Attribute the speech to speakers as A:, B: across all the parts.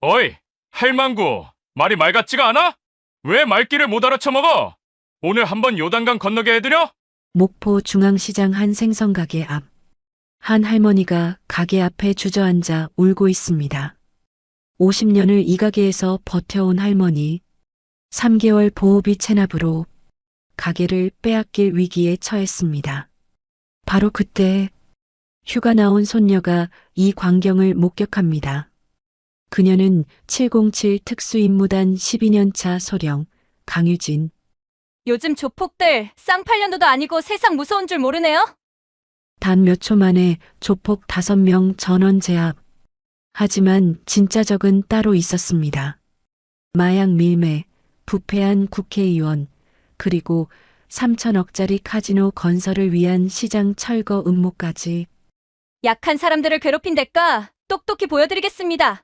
A: 어이, 할망구, 말이 말 같지가 않아? 왜 말귀를 못 알아쳐먹어? 오늘 한번 요단강 건너게 해드려?
B: 목포 중앙시장 한 생선가게 앞. 한 할머니가 가게 앞에 주저앉아 울고 있습니다. 50년을 이 가게에서 버텨온 할머니. 3개월 보호비 체납으로 가게를 빼앗길 위기에 처했습니다. 바로 그때 휴가 나온 손녀가 이 광경을 목격합니다. 그녀는 707 특수임무단 12년차 소령 강유진.
C: 요즘 조폭들 쌍팔년도도 아니고 세상 무서운 줄 모르네요?
B: 단 몇 초 만에 조폭 5명 전원 제압. 하지만 진짜 적은 따로 있었습니다. 마약 밀매, 부패한 국회의원, 그리고 3천억짜리 카지노 건설을 위한 시장 철거 음모까지.
C: 약한 사람들을 괴롭힌 대가 똑똑히 보여드리겠습니다.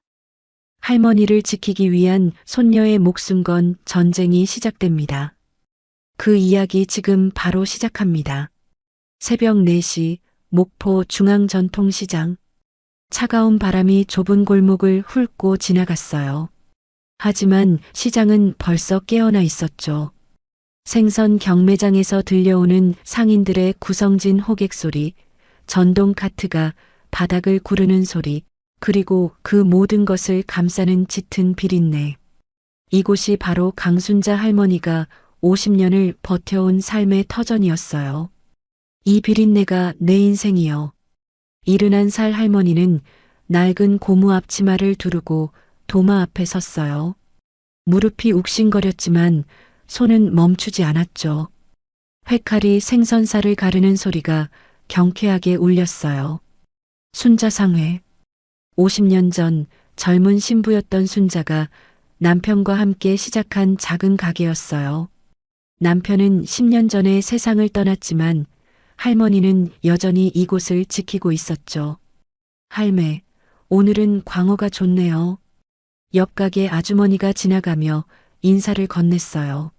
B: 할머니를 지키기 위한 손녀의 목숨 건 전쟁이 시작됩니다. 그 이야기 지금 바로 시작합니다. 새벽 4시 목포 중앙전통시장. 차가운 바람이 좁은 골목을 훑고 지나갔어요. 하지만 시장은 벌써 깨어나 있었죠. 생선 경매장에서 들려오는 상인들의 구성진 호객 소리, 전동 카트가 바닥을 구르는 소리, 그리고 그 모든 것을 감싸는 짙은 비린내. 이곳이 바로 강순자 할머니가 50년을 버텨온 삶의 터전이었어요. 이 비린내가 내 인생이요. 71살 할머니는 낡은 고무 앞치마를 두르고 도마 앞에 섰어요. 무릎이 욱신거렸지만 손은 멈추지 않았죠. 회칼이 생선살을 가르는 소리가 경쾌하게 울렸어요. 순자상회. 50년 전 젊은 신부였던 순자가 남편과 함께 시작한 작은 가게였어요. 남편은 10년 전에 세상을 떠났지만 할머니는 여전히 이곳을 지키고 있었죠. 할매, 오늘은 광어가 좋네요. 옆 가게 아주머니가 지나가며 인사를 건넸어요.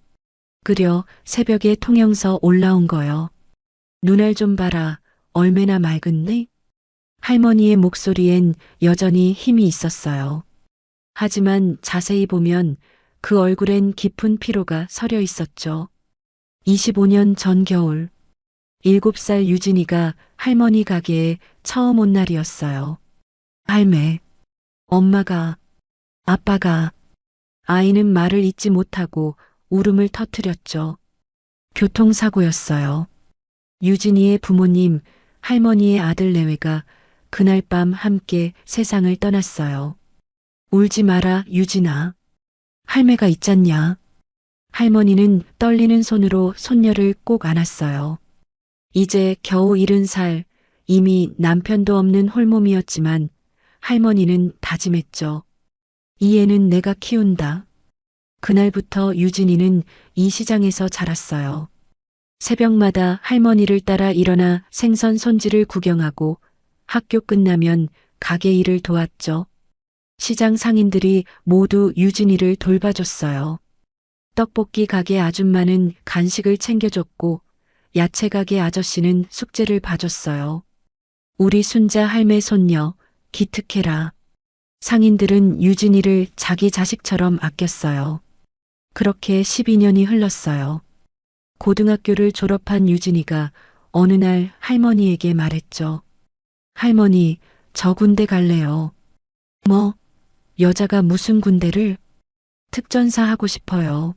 B: 그려 새벽에 통영서 올라온 거요. 눈알 좀 봐라, 얼마나 맑은데? 할머니의 목소리엔 여전히 힘이 있었어요. 하지만 자세히 보면 그 얼굴엔 깊은 피로가 서려 있었죠. 25년 전 겨울, 7살 유진이가 할머니 가게에 처음 온 날이었어요. 할매, 엄마가, 아빠가, 아이는 말을 잇지 못하고 울음을 터뜨렸죠. 교통사고였어요. 유진이의 부모님, 할머니의 아들 내외가 그날 밤 함께 세상을 떠났어요. 울지 마라, 유진아. 할매가 있잖냐. 할머니는 떨리는 손으로 손녀를 꼭 안았어요. 이제 겨우 70살, 이미 남편도 없는 홀몸이었지만 할머니는 다짐했죠. 이 애는 내가 키운다. 그날부터 유진이는 이 시장에서 자랐어요. 새벽마다 할머니를 따라 일어나 생선 손질을 구경하고 학교 끝나면 가게 일을 도왔죠. 시장 상인들이 모두 유진이를 돌봐줬어요. 떡볶이 가게 아줌마는 간식을 챙겨줬고 야채 가게 아저씨는 숙제를 봐줬어요. 우리 순자 할매 손녀 기특해라. 상인들은 유진이를 자기 자식처럼 아꼈어요. 그렇게 12년이 흘렀어요. 고등학교를 졸업한 유진이가 어느 날 할머니에게 말했죠. 할머니, 저 군대 갈래요. 뭐? 여자가 무슨 군대를? 특전사 하고 싶어요.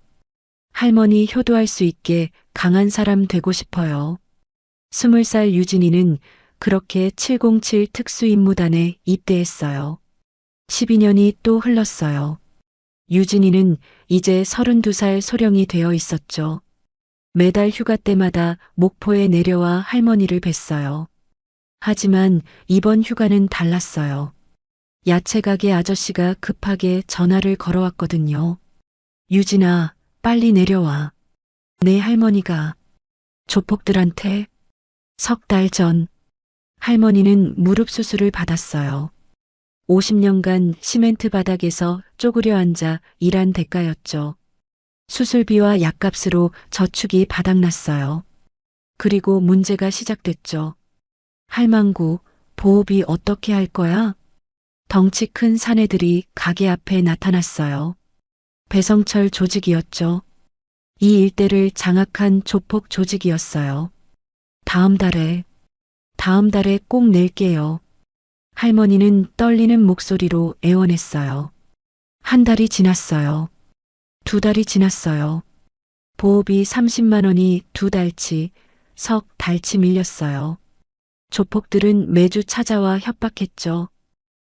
B: 할머니 효도할 수 있게 강한 사람 되고 싶어요. 20살 유진이는 그렇게 707 특수임무단에 입대했어요. 12년이 또 흘렀어요. 유진이는 이제 32살 소령이 되어 있었죠. 매달 휴가 때마다 목포에 내려와 할머니를 뵀어요. 하지만 이번 휴가는 달랐어요. 야채 가게 아저씨가 급하게 전화를 걸어왔거든요. 유진아, 빨리 내려와. 내 할머니가 조폭들한테 3달 전 할머니는 무릎 수술을 받았어요. 50년간 시멘트 바닥에서 쪼그려 앉아 일한 대가였죠. 수술비와 약값으로 저축이 바닥났어요. 그리고 문제가 시작됐죠. 할망구, 보호비 어떻게 할 거야? 덩치 큰 사내들이 가게 앞에 나타났어요. 배성철 조직이었죠. 이 일대를 장악한 조폭 조직이었어요. 다음 달에 꼭 낼게요. 할머니는 떨리는 목소리로 애원했어요. 한 달이 지났어요. 두 달이 지났어요. 보호비 30만 원이 두 달치, 석 달치 밀렸어요. 조폭들은 매주 찾아와 협박했죠.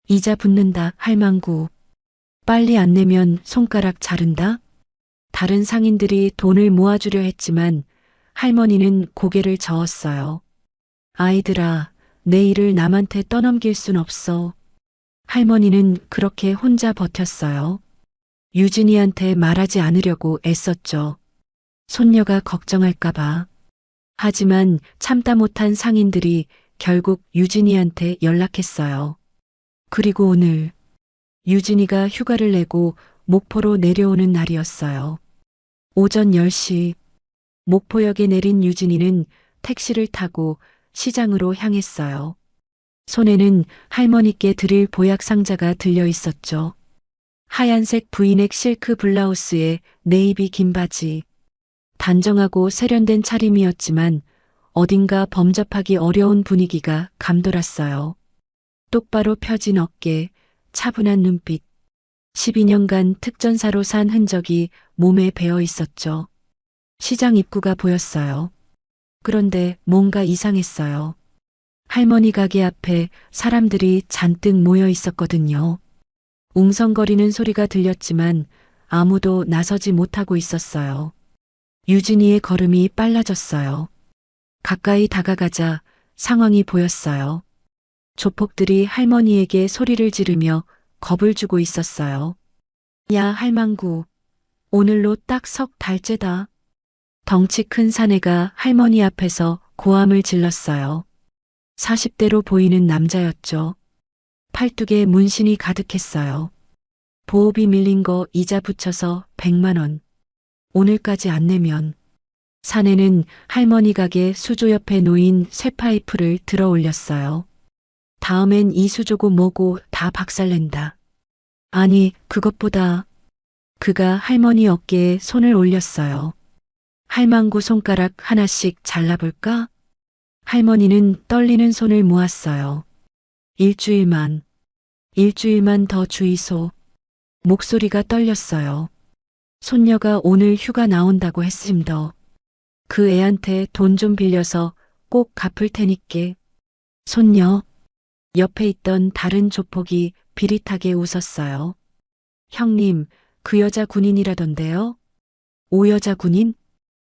B: 이자 붙는다, 할망구. 빨리 안 내면 손가락 자른다? 다른 상인들이 돈을 모아주려 했지만 할머니는 고개를 저었어요. 아이들아, 내 일을 남한테 떠넘길 순 없어. 할머니는 그렇게 혼자 버텼어요. 유진이한테 말하지 않으려고 애썼죠. 손녀가 걱정할까봐. 하지만 참다 못한 상인들이 결국 유진이한테 연락했어요. 그리고 오늘 유진이가 휴가를 내고 목포로 내려오는 날이었어요. 오전 10시 목포역에 내린 유진이는 택시를 타고 시장으로 향했어요. 손에는 할머니께 드릴 보약 상자가 들려 있었죠. 하얀색 브이넥 실크 블라우스에 네이비 긴 바지. 단정하고 세련된 차림이었지만 어딘가 범접하기 어려운 분위기가 감돌았어요. 똑바로 펴진 어깨, 차분한 눈빛. 12년간 특전사로 산 흔적이 몸에 배어 있었죠. 시장 입구가 보였어요. 그런데 뭔가 이상했어요. 할머니 가게 앞에 사람들이 잔뜩 모여 있었거든요. 웅성거리는 소리가 들렸지만 아무도 나서지 못하고 있었어요. 유진이의 걸음이 빨라졌어요. 가까이 다가가자 상황이 보였어요. 조폭들이 할머니에게 소리를 지르며 겁을 주고 있었어요. 야, 할망구. 오늘로 딱 석 달째다. 덩치 큰 사내가 할머니 앞에서 고함을 질렀어요. 40대로 보이는 남자였죠. 팔뚝에 문신이 가득했어요. 보호비 밀린 거 이자 붙여서 100만 원. 오늘까지 안 내면. 사내는 할머니 가게 수조 옆에 놓인 쇠파이프를 들어 올렸어요. 다음엔 이 수조고 뭐고 다 박살낸다. 아니, 그것보다 그가 할머니 어깨에 손을 올렸어요. 할망구 손가락 하나씩 잘라볼까? 할머니는 떨리는 손을 모았어요. 일주일만 더 주의소. 목소리가 떨렸어요. 손녀가 오늘 휴가 나온다고 했음더. 그 애한테 돈 좀 빌려서 꼭 갚을 테니께. 손녀. 옆에 있던 다른 조폭이 비릿하게 웃었어요. 형님, 그 여자 군인이라던데요? 오 여자 군인?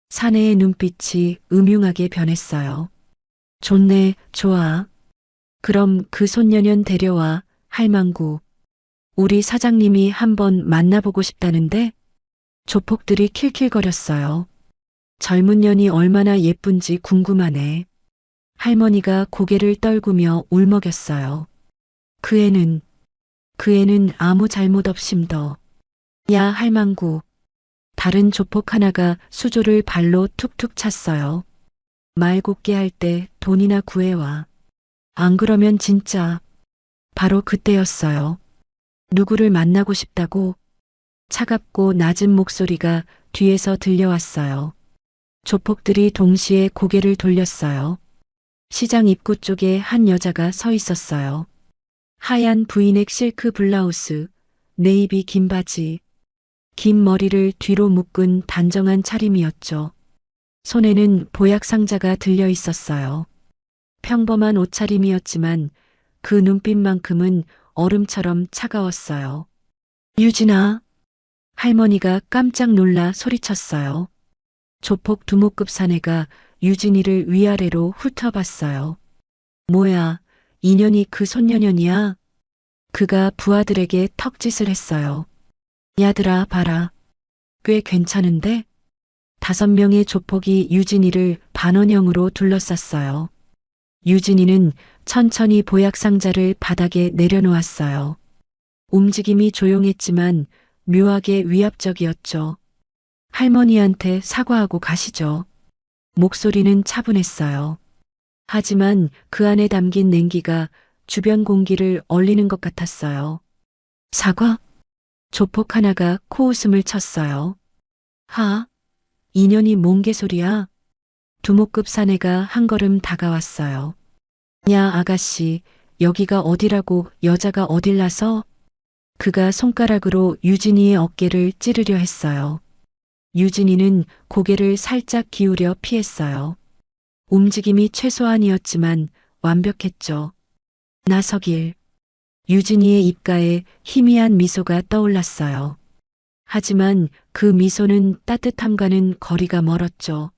B: 사내의 눈빛이 음흉하게 변했어요. 좋네, 좋아. 그럼 그 손녀년 데려와, 할망구. 우리 사장님이 한번 만나보고 싶다는데? 조폭들이 킬킬거렸어요. 젊은 년이 얼마나 예쁜지 궁금하네. 할머니가 고개를 떨구며 울먹였어요. 그 애는 아무 잘못 없심더. 야, 할망구. 다른 조폭 하나가 수조를 발로 툭툭 찼어요. 말 곱게 할 때 돈이나 구해와. 안 그러면 진짜. 바로 그때였어요. 누구를 만나고 싶다고? 차갑고 낮은 목소리가 뒤에서 들려왔어요. 조폭들이 동시에 고개를 돌렸어요. 시장 입구 쪽에 한 여자가 서 있었어요. 하얀 브이넥 실크 블라우스, 네이비 긴 바지, 긴 머리를 뒤로 묶은 단정한 차림이었죠. 손에는 보약 상자가 들려 있었어요. 평범한 옷차림이었지만 그 눈빛만큼은 얼음처럼 차가웠어요. 유진아. 할머니가 깜짝 놀라 소리쳤어요. 조폭 두목급 사내가 유진이를 위아래로 훑어봤어요. 뭐야, 인연이 그 손녀년이야? 그가 부하들에게 턱짓을 했어요. 야들아, 봐라. 꽤 괜찮은데? 5명의 조폭이 유진이를 반원형으로 둘러쌌어요. 유진이는 천천히 보약 상자를 바닥에 내려놓았어요. 움직임이 조용했지만 묘하게 위압적이었죠. 할머니한테 사과하고 가시죠. 목소리는 차분했어요. 하지만 그 안에 담긴 냉기가 주변 공기를 얼리는 것 같았어요. 사과? 조폭 하나가 코웃음을 쳤어요. 하, 인연이 뭔 개소리야? 두목급 사내가 한 걸음 다가왔어요. 야, 아가씨, 여기가 어디라고 여자가 어딜 나서? 그가 손가락으로 유진이의 어깨를 찌르려 했어요. 유진이는 고개를 살짝 기울여 피했어요. 움직임이 최소한이었지만 완벽했죠. 나서길. 유진이의 입가에 희미한 미소가 떠올랐어요. 하지만 그 미소는 따뜻함과는 거리가 멀었죠.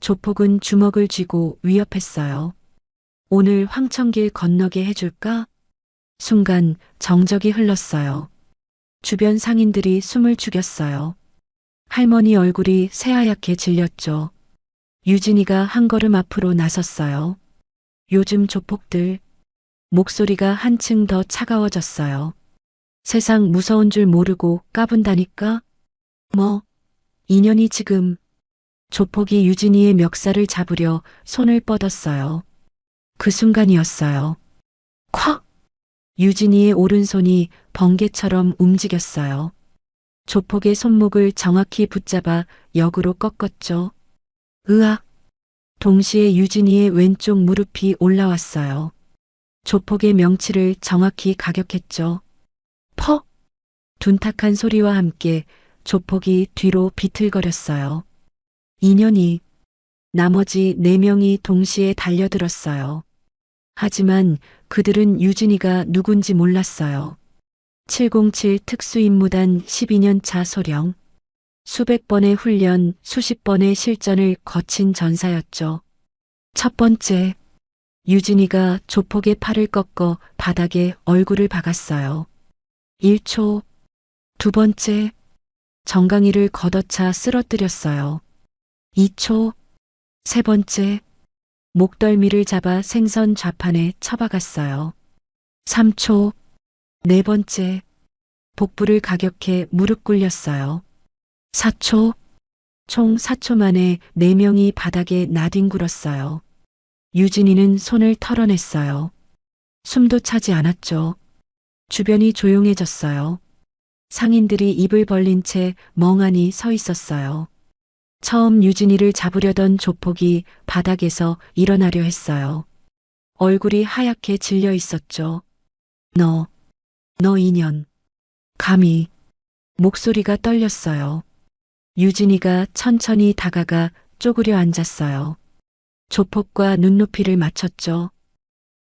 B: 조폭은 주먹을 쥐고 위협했어요. 오늘 황천길 건너게 해줄까? 순간 정적이 흘렀어요. 주변 상인들이 숨을 죽였어요. 할머니 얼굴이 새하얗게 질렸죠. 유진이가 한 걸음 앞으로 나섰어요. 요즘 조폭들. 목소리가 한층 더 차가워졌어요. 세상 무서운 줄 모르고 까분다니까? 뭐, 인연이 지금. 조폭이 유진이의 멱살을 잡으려 손을 뻗었어요. 그 순간이었어요. 콱! 유진이의 오른손이 번개처럼 움직였어요. 조폭의 손목을 정확히 붙잡아 역으로 꺾었죠. 으악! 동시에 유진이의 왼쪽 무릎이 올라왔어요. 조폭의 명치를 정확히 가격했죠. 퍽! 둔탁한 소리와 함께 조폭이 뒤로 비틀거렸어요. 인연이 나머지 4명이 동시에 달려들었어요. 하지만 그들은 유진이가 누군지 몰랐어요. 707 특수임무단 12년 차 소령. 수백 번의 훈련, 수십 번의 실전을 거친 전사였죠. 첫 번째, 유진이가 조폭의 팔을 꺾어 바닥에 얼굴을 박았어요. 1초, 두 번째, 정강이를 걷어차 쓰러뜨렸어요. 2초, 세 번째, 목덜미를 잡아 생선 좌판에 처박았어요. 3초, 네 번째, 복부를 가격해 무릎 꿇렸어요. 4초, 총 4초 만에 4명이 바닥에 나뒹굴었어요. 유진이는 손을 털어냈어요. 숨도 차지 않았죠. 주변이 조용해졌어요. 상인들이 입을 벌린 채 멍하니 서 있었어요. 처음 유진이를 잡으려던 조폭이 바닥에서 일어나려 했어요. 얼굴이 하얗게 질려 있었죠. 너 인연. 감히. 목소리가 떨렸어요. 유진이가 천천히 다가가 쪼그려 앉았어요. 조폭과 눈높이를 맞췄죠.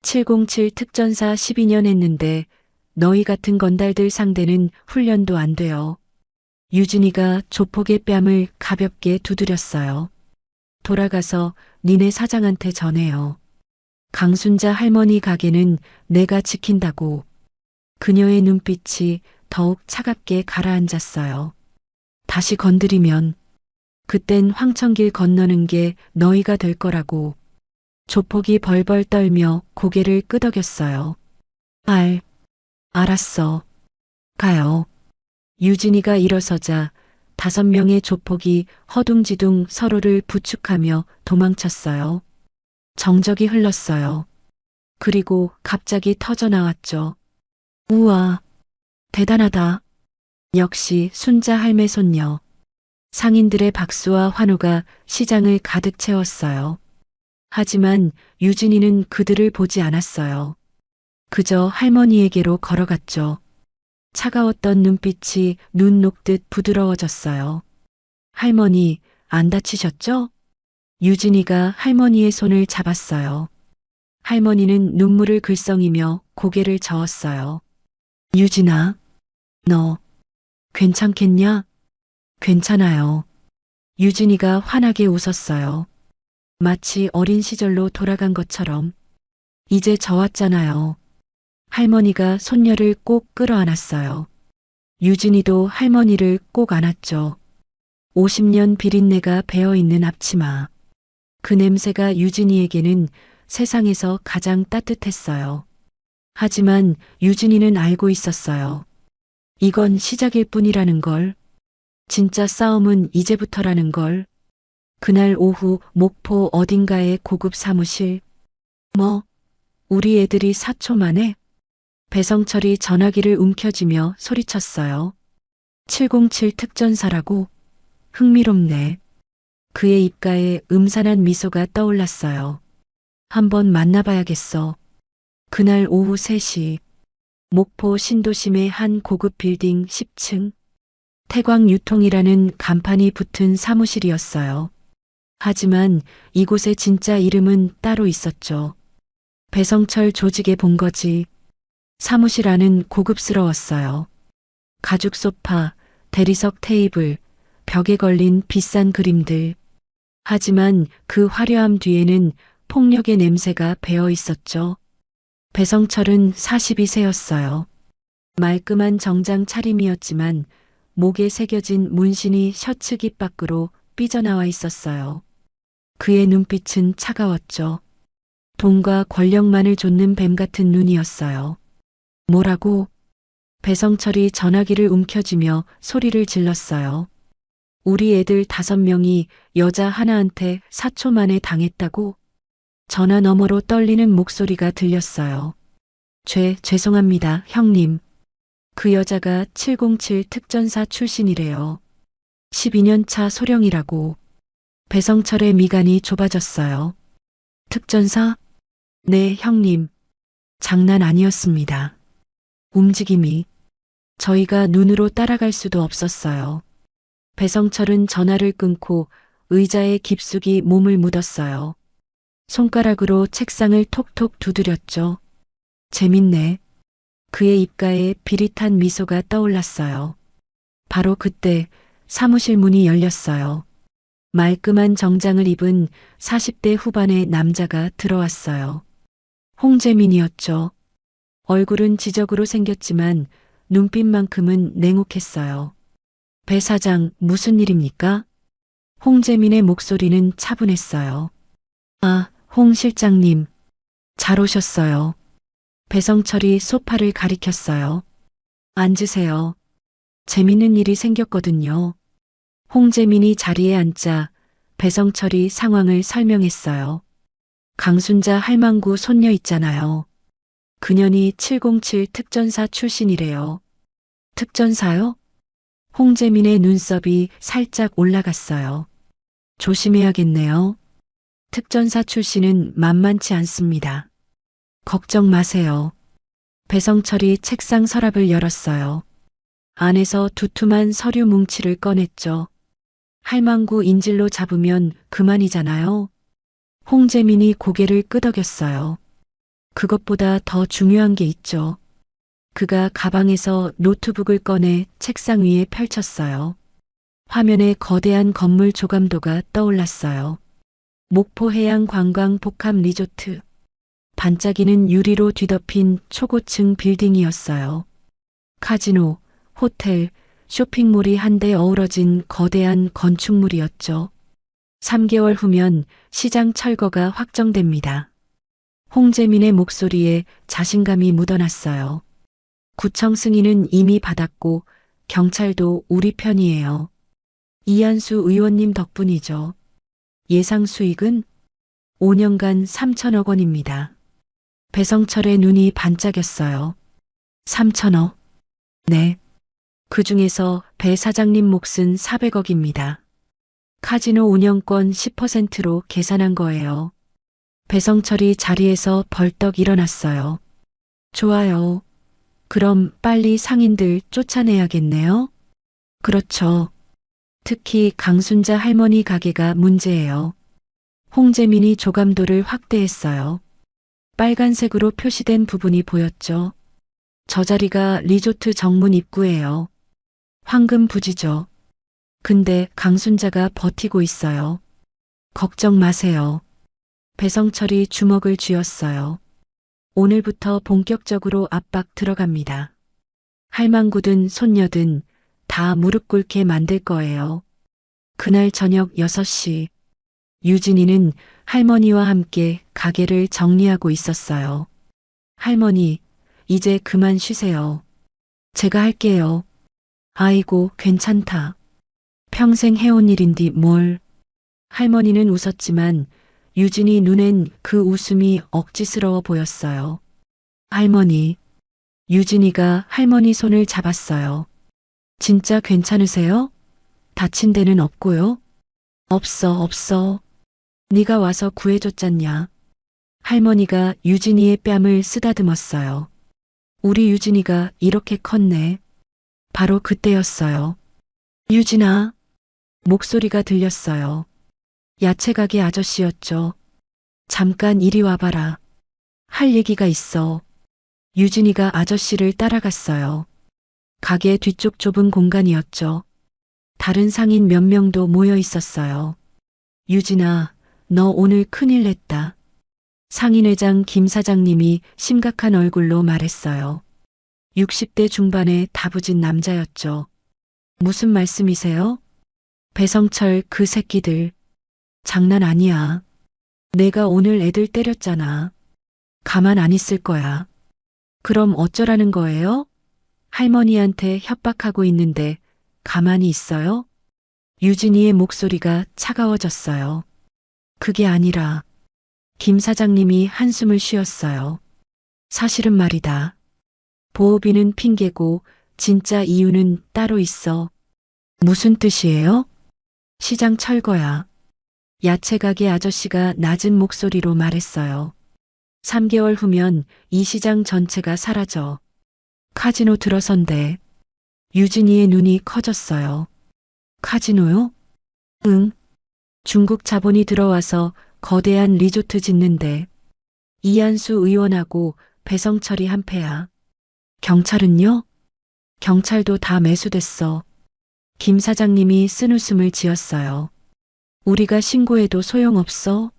B: 707 특전사 12년 했는데 너희 같은 건달들 상대는 훈련도 안 돼요. 유진이가 조폭의 뺨을 가볍게 두드렸어요. 돌아가서 니네 사장한테 전해요. 강순자 할머니 가게는 내가 지킨다고. 그녀의 눈빛이 더욱 차갑게 가라앉았어요. 다시 건드리면 그땐 황천길 건너는 게 너희가 될 거라고. 조폭이 벌벌 떨며 고개를 끄덕였어요. 알았어. 가요. 유진이가 일어서자 5명의 조폭이 허둥지둥 서로를 부축하며 도망쳤어요. 정적이 흘렀어요. 그리고 갑자기 터져나왔죠. 우와, 대단하다. 역시 순자 할매 손녀. 상인들의 박수와 환호가 시장을 가득 채웠어요. 하지만 유진이는 그들을 보지 않았어요. 그저 할머니에게로 걸어갔죠. 차가웠던 눈빛이 눈 녹듯 부드러워졌어요. 할머니, 안 다치셨죠? 유진이가 할머니의 손을 잡았어요. 할머니는 눈물을 글썽이며 고개를 저었어요. 유진아, 너 괜찮겠냐? 괜찮아요. 유진이가 환하게 웃었어요. 마치 어린 시절로 돌아간 것처럼. 이제 저 왔잖아요. 할머니가 손녀를 꼭 끌어안았어요. 유진이도 할머니를 꼭 안았죠. 50년 비린내가 배어있는 앞치마. 그 냄새가 유진이에게는 세상에서 가장 따뜻했어요. 하지만 유진이는 알고 있었어요. 이건 시작일 뿐이라는 걸. 진짜 싸움은 이제부터라는 걸. 그날 오후 목포 어딘가의 고급 사무실. 우리 애들이 4초 만에? 배성철이 전화기를 움켜쥐며 소리쳤어요. 707 특전사라고? 흥미롭네. 그의 입가에 음산한 미소가 떠올랐어요. 한번 만나봐야겠어. 그날 오후 3시, 목포 신도심의 한 고급 빌딩 10층, 태광유통이라는 간판이 붙은 사무실이었어요. 하지만 이곳의 진짜 이름은 따로 있었죠. 배성철 조직에 본 거지. 사무실 안은 고급스러웠어요. 가죽 소파, 대리석 테이블, 벽에 걸린 비싼 그림들. 하지만 그 화려함 뒤에는 폭력의 냄새가 배어 있었죠. 배성철은 42세였어요. 말끔한 정장 차림이었지만 목에 새겨진 문신이 셔츠 깃 밖으로 삐져나와 있었어요. 그의 눈빛은 차가웠죠. 돈과 권력만을 좇는 뱀 같은 눈이었어요. 뭐라고? 배성철이 전화기를 움켜쥐며 소리를 질렀어요. 우리 애들 5명이 여자 하나한테 4초 만에 당했다고? 전화 너머로 떨리는 목소리가 들렸어요. 죄송합니다, 형님. 그 여자가 707 특전사 출신이래요. 12년 차 소령이라고. 배성철의 미간이 좁아졌어요. 특전사? 네, 형님. 장난 아니었습니다. 움직임이. 저희가 눈으로 따라갈 수도 없었어요. 배성철은 전화를 끊고 의자에 깊숙이 몸을 묻었어요. 손가락으로 책상을 톡톡 두드렸죠. 재밌네. 그의 입가에 비릿한 미소가 떠올랐어요. 바로 그때 사무실 문이 열렸어요. 말끔한 정장을 입은 40대 후반의 남자가 들어왔어요. 홍재민이었죠. 얼굴은 지적으로 생겼지만 눈빛만큼은 냉혹했어요. 배 사장, 무슨 일입니까? 홍재민의 목소리는 차분했어요. 아, 홍 실장님. 잘 오셨어요. 배성철이 소파를 가리켰어요. 앉으세요. 재밌는 일이 생겼거든요. 홍재민이 자리에 앉자 배성철이 상황을 설명했어요. 강순자 할망구 손녀 있잖아요. 그년이 707 특전사 출신이래요. 특전사요? 홍재민의 눈썹이 살짝 올라갔어요. 조심해야겠네요. 특전사 출신은 만만치 않습니다. 걱정 마세요. 배성철이 책상 서랍을 열었어요. 안에서 두툼한 서류 뭉치를 꺼냈죠. 할망구 인질로 잡으면 그만이잖아요. 홍재민이 고개를 끄덕였어요. 그것보다 더 중요한 게 있죠. 그가 가방에서 노트북을 꺼내 책상 위에 펼쳤어요. 화면에 거대한 건물 조감도가 떠올랐어요. 목포 해양 관광 복합 리조트. 반짝이는 유리로 뒤덮인 초고층 빌딩이었어요. 카지노, 호텔, 쇼핑몰이 한데 어우러진 거대한 건축물이었죠. 3개월 후면 시장 철거가 확정됩니다. 홍재민의 목소리에 자신감이 묻어났어요. 구청 승인은 이미 받았고 경찰도 우리 편이에요. 이한수 의원님 덕분이죠. 예상 수익은 5년간 3천억 원입니다. 배성철의 눈이 반짝였어요. 3천억. 네. 그 중에서 배 사장님 몫은 400억입니다. 카지노 운영권 10%로 계산한 거예요. 배성철이 자리에서 벌떡 일어났어요. 좋아요. 그럼 빨리 상인들 쫓아내야겠네요. 그렇죠. 특히 강순자 할머니 가게가 문제예요. 홍재민이 조감도를 확대했어요. 빨간색으로 표시된 부분이 보였죠. 저 자리가 리조트 정문 입구예요. 황금 부지죠. 근데 강순자가 버티고 있어요. 걱정 마세요. 배성철이 주먹을 쥐었어요. 오늘부터 본격적으로 압박 들어갑니다. 할망구든 손녀든 다 무릎 꿇게 만들 거예요. 그날 저녁 6시, 유진이는 할머니와 함께 가게를 정리하고 있었어요. 할머니, 이제 그만 쉬세요. 제가 할게요. 아이고, 괜찮다. 평생 해온 일인디 뭘. 할머니는 웃었지만 유진이 눈엔 그 웃음이 억지스러워 보였어요. 할머니. 유진이가 할머니 손을 잡았어요. 진짜 괜찮으세요? 다친 데는 없고요? 없어. 네가 와서 구해줬잖냐. 할머니가 유진이의 뺨을 쓰다듬었어요. 우리 유진이가 이렇게 컸네. 바로 그때였어요. 유진아. 목소리가 들렸어요. 야채가게 아저씨였죠. 잠깐 이리 와봐라. 할 얘기가 있어. 유진이가 아저씨를 따라갔어요. 가게 뒤쪽 좁은 공간이었죠. 다른 상인 몇 명도 모여 있었어요. 유진아, 너 오늘 큰일 냈다. 상인회장 김 사장님이 심각한 얼굴로 말했어요. 60대 중반의 다부진 남자였죠. 무슨 말씀이세요? 배성철 그 새끼들. 장난 아니야. 내가 오늘 애들 때렸잖아. 가만 안 있을 거야. 그럼 어쩌라는 거예요? 할머니한테 협박하고 있는데 가만히 있어요? 유진이의 목소리가 차가워졌어요. 그게 아니라 김 사장님이 한숨을 쉬었어요. 사실은 말이다. 보호비는 핑계고 진짜 이유는 따로 있어. 무슨 뜻이에요? 시장 철거야. 야채가게 아저씨가 낮은 목소리로 말했어요. 3개월 후면 이 시장 전체가 사라져. 카지노 들어선대. 유진이의 눈이 커졌어요. 카지노요? 응. 중국 자본이 들어와서 거대한 리조트 짓는데 이한수 의원하고 배성철이 한패야. 경찰은요? 경찰도 다 매수됐어. 김 사장님이 쓴웃음을 지었어요. 우리가 신고해도 소용없어?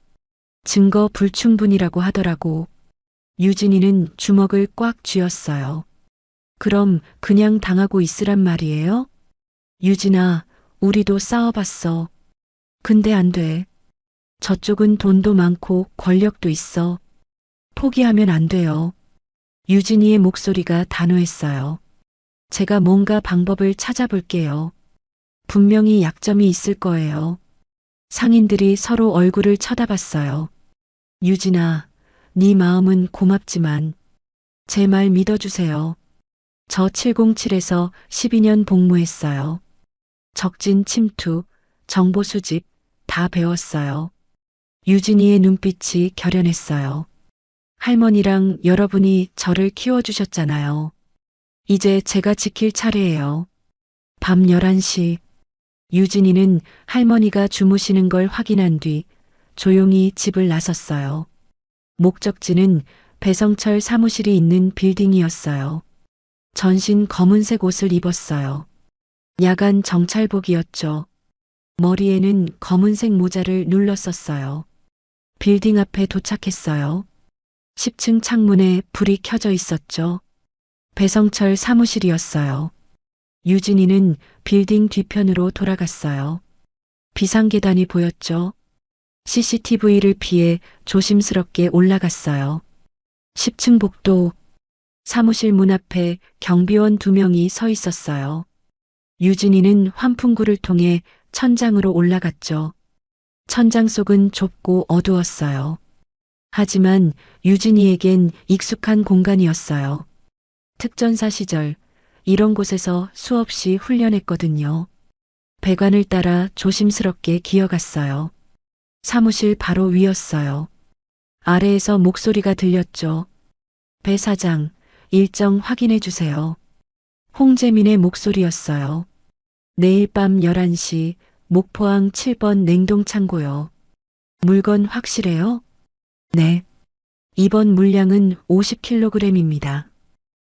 B: 증거 불충분이라고 하더라고. 유진이는 주먹을 꽉 쥐었어요. 그럼 그냥 당하고 있으란 말이에요? 유진아, 우리도 싸워봤어. 근데 안 돼. 저쪽은 돈도 많고 권력도 있어. 포기하면 안 돼요. 유진이의 목소리가 단호했어요. 제가 뭔가 방법을 찾아볼게요. 분명히 약점이 있을 거예요. 상인들이 서로 얼굴을 쳐다봤어요. 유진아, 네 마음은 고맙지만 제 말 믿어주세요. 저 707에서 12년 복무했어요. 적진 침투, 정보 수집 다 배웠어요. 유진이의 눈빛이 결연했어요. 할머니랑 여러분이 저를 키워주셨잖아요. 이제 제가 지킬 차례예요. 밤 11시 유진이는 할머니가 주무시는 걸 확인한 뒤 조용히 집을 나섰어요. 목적지는 배성철 사무실이 있는 빌딩이었어요. 전신 검은색 옷을 입었어요. 야간 정찰복이었죠. 머리에는 검은색 모자를 눌렀었어요. 빌딩 앞에 도착했어요. 10층 창문에 불이 켜져 있었죠. 배성철 사무실이었어요. 유진이는 빌딩 뒤편으로 돌아갔어요. 비상계단이 보였죠. CCTV를 피해 조심스럽게 올라갔어요. 10층 복도. 사무실 문 앞에 경비원 2명이 서 있었어요. 유진이는 환풍구를 통해 천장으로 올라갔죠. 천장 속은 좁고 어두웠어요. 하지만 유진이에겐 익숙한 공간이었어요. 특전사 시절 이런 곳에서 수없이 훈련했거든요. 배관을 따라 조심스럽게 기어갔어요. 사무실 바로 위였어요. 아래에서 목소리가 들렸죠. 배 사장, 일정 확인해 주세요. 홍재민의 목소리였어요. 내일 밤 11시 목포항 7번 냉동창고요. 물건 확실해요? 네. 이번 물량은 50kg입니다.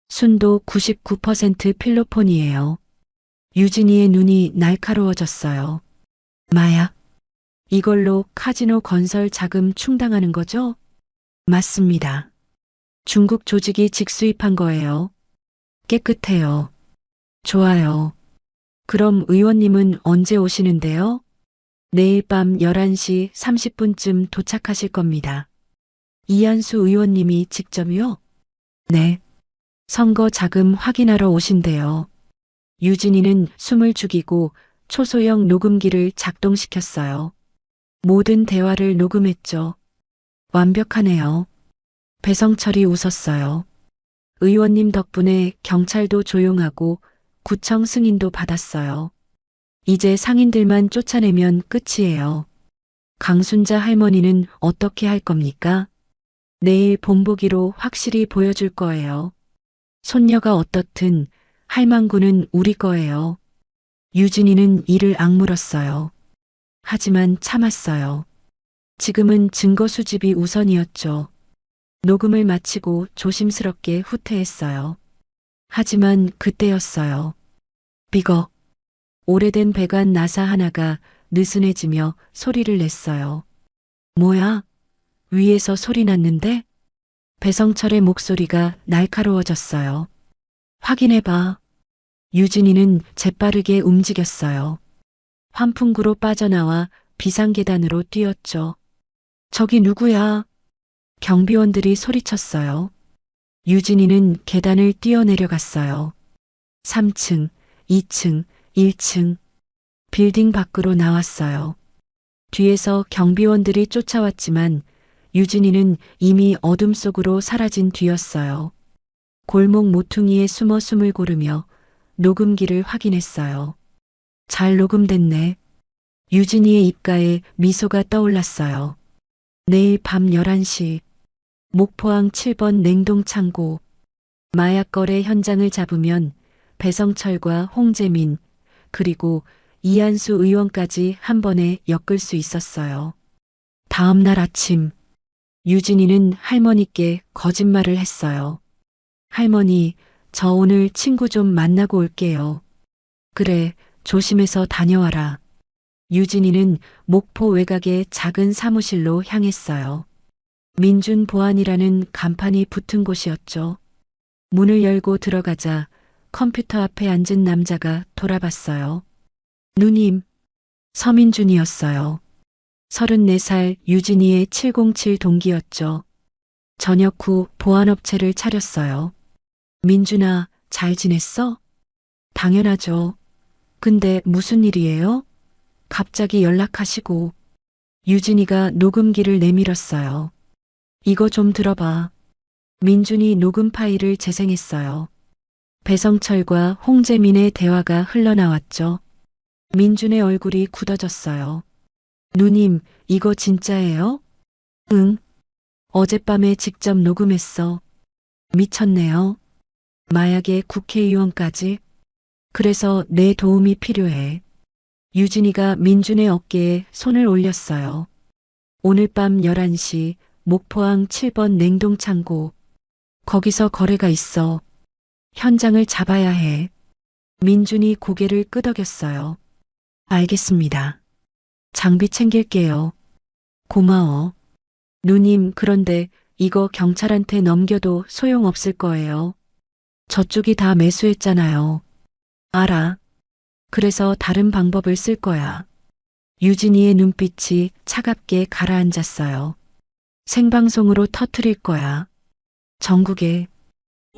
B: 순도 99% 필로폰이에요. 유진이의 눈이 날카로워졌어요. 마약. 이걸로 카지노 건설 자금 충당하는 거죠? 맞습니다. 중국 조직이 직수입한 거예요. 깨끗해요. 좋아요. 그럼 의원님은 언제 오시는데요? 내일 밤 11시 30분쯤 도착하실 겁니다. 이한수 의원님이 직접요? 네. 선거 자금 확인하러 오신대요. 유진이는 숨을 죽이고 초소형 녹음기를 작동시켰어요. 모든 대화를 녹음했죠. 완벽하네요. 배성철이 웃었어요. 의원님 덕분에 경찰도 조용하고 구청 승인도 받았어요. 이제 상인들만 쫓아내면 끝이에요. 강순자 할머니는 어떻게 할 겁니까? 내일 본보기로 확실히 보여줄 거예요. 손녀가 어떻든 할망구는 우리 거예요. 유진이는 이를 악물었어요. 하지만 참았어요. 지금은 증거 수집이 우선이었죠. 녹음을 마치고 조심스럽게 후퇴했어요. 하지만 그때였어요. 비걱. 오래된 배관 나사 하나가 느슨해지며 소리를 냈어요. 뭐야? 위에서 소리 났는데? 배성철의 목소리가 날카로워졌어요. 확인해봐. 유진이는 재빠르게 움직였어요. 환풍구로 빠져나와 비상계단으로 뛰었죠. 저기 누구야? 경비원들이 소리쳤어요. 유진이는 계단을 뛰어내려갔어요. 3층, 2층, 1층. 빌딩 밖으로 나왔어요. 뒤에서 경비원들이 쫓아왔지만 유진이는 이미 어둠 속으로 사라진 뒤였어요. 골목 모퉁이에 숨어 숨을 고르며 녹음기를 확인했어요. 잘 녹음됐네. 유진이의 입가에 미소가 떠올랐어요. 내일 밤 11시 목포항 7번 냉동창고. 마약 거래 현장을 잡으면 배성철과 홍재민 그리고 이한수 의원까지 한 번에 엮을 수 있었어요. 다음 날 아침 유진이는 할머니께 거짓말을 했어요. 할머니, 저 오늘 친구 좀 만나고 올게요. 그래, 조심해서 다녀와라. 유진이는 목포 외곽의 작은 사무실로 향했어요. 민준 보안이라는 간판이 붙은 곳이었죠. 문을 열고 들어가자 컴퓨터 앞에 앉은 남자가 돌아봤어요. 누님, 서민준이었어요. 34살 유진이의 707 동기였죠. 저녁 후 보안업체를 차렸어요. 민준아, 잘 지냈어? 당연하죠. 근데 무슨 일이에요? 갑자기 연락하시고. 유진이가 녹음기를 내밀었어요. 이거 좀 들어봐. 민준이 녹음 파일을 재생했어요. 배성철과 홍재민의 대화가 흘러나왔죠. 민준의 얼굴이 굳어졌어요. 누님, 이거 진짜예요? 응. 어젯밤에 직접 녹음했어. 미쳤네요. 마약의 국회의원까지. 그래서 내 도움이 필요해. 유진이가 민준의 어깨에 손을 올렸어요. 오늘 밤 11시 목포항 7번 냉동창고. 거기서 거래가 있어. 현장을 잡아야 해. 민준이 고개를 끄덕였어요. 알겠습니다. 장비 챙길게요. 고마워. 누님, 그런데 이거 경찰한테 넘겨도 소용없을 거예요. 저쪽이 다 매수했잖아요. 알아. 그래서 다른 방법을 쓸 거야. 유진이의 눈빛이 차갑게 가라앉았어요. 생방송으로 터뜨릴 거야. 전국에.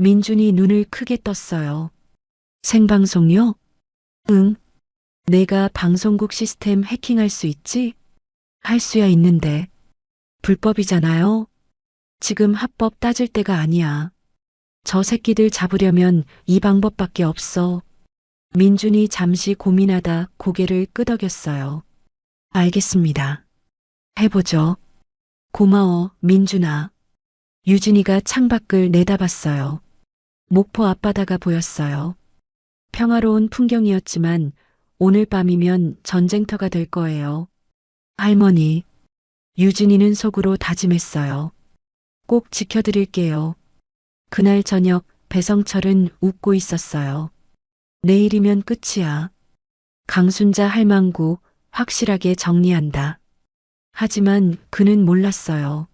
B: 민준이 눈을 크게 떴어요. 생방송요? 응. 내가 방송국 시스템 해킹할 수 있지? 할 수야 있는데. 불법이잖아요. 지금 합법 따질 때가 아니야. 저 새끼들 잡으려면 이 방법밖에 없어. 민준이 잠시 고민하다 고개를 끄덕였어요. 알겠습니다. 해보죠. 고마워, 민준아. 유진이가 창밖을 내다봤어요. 목포 앞바다가 보였어요. 평화로운 풍경이었지만 오늘 밤이면 전쟁터가 될 거예요. 할머니. 유진이는 속으로 다짐했어요. 꼭 지켜드릴게요. 그날 저녁 배성철은 웃고 있었어요. 내일이면 끝이야. 강순자 할망구 확실하게 정리한다. 하지만 그는 몰랐어요.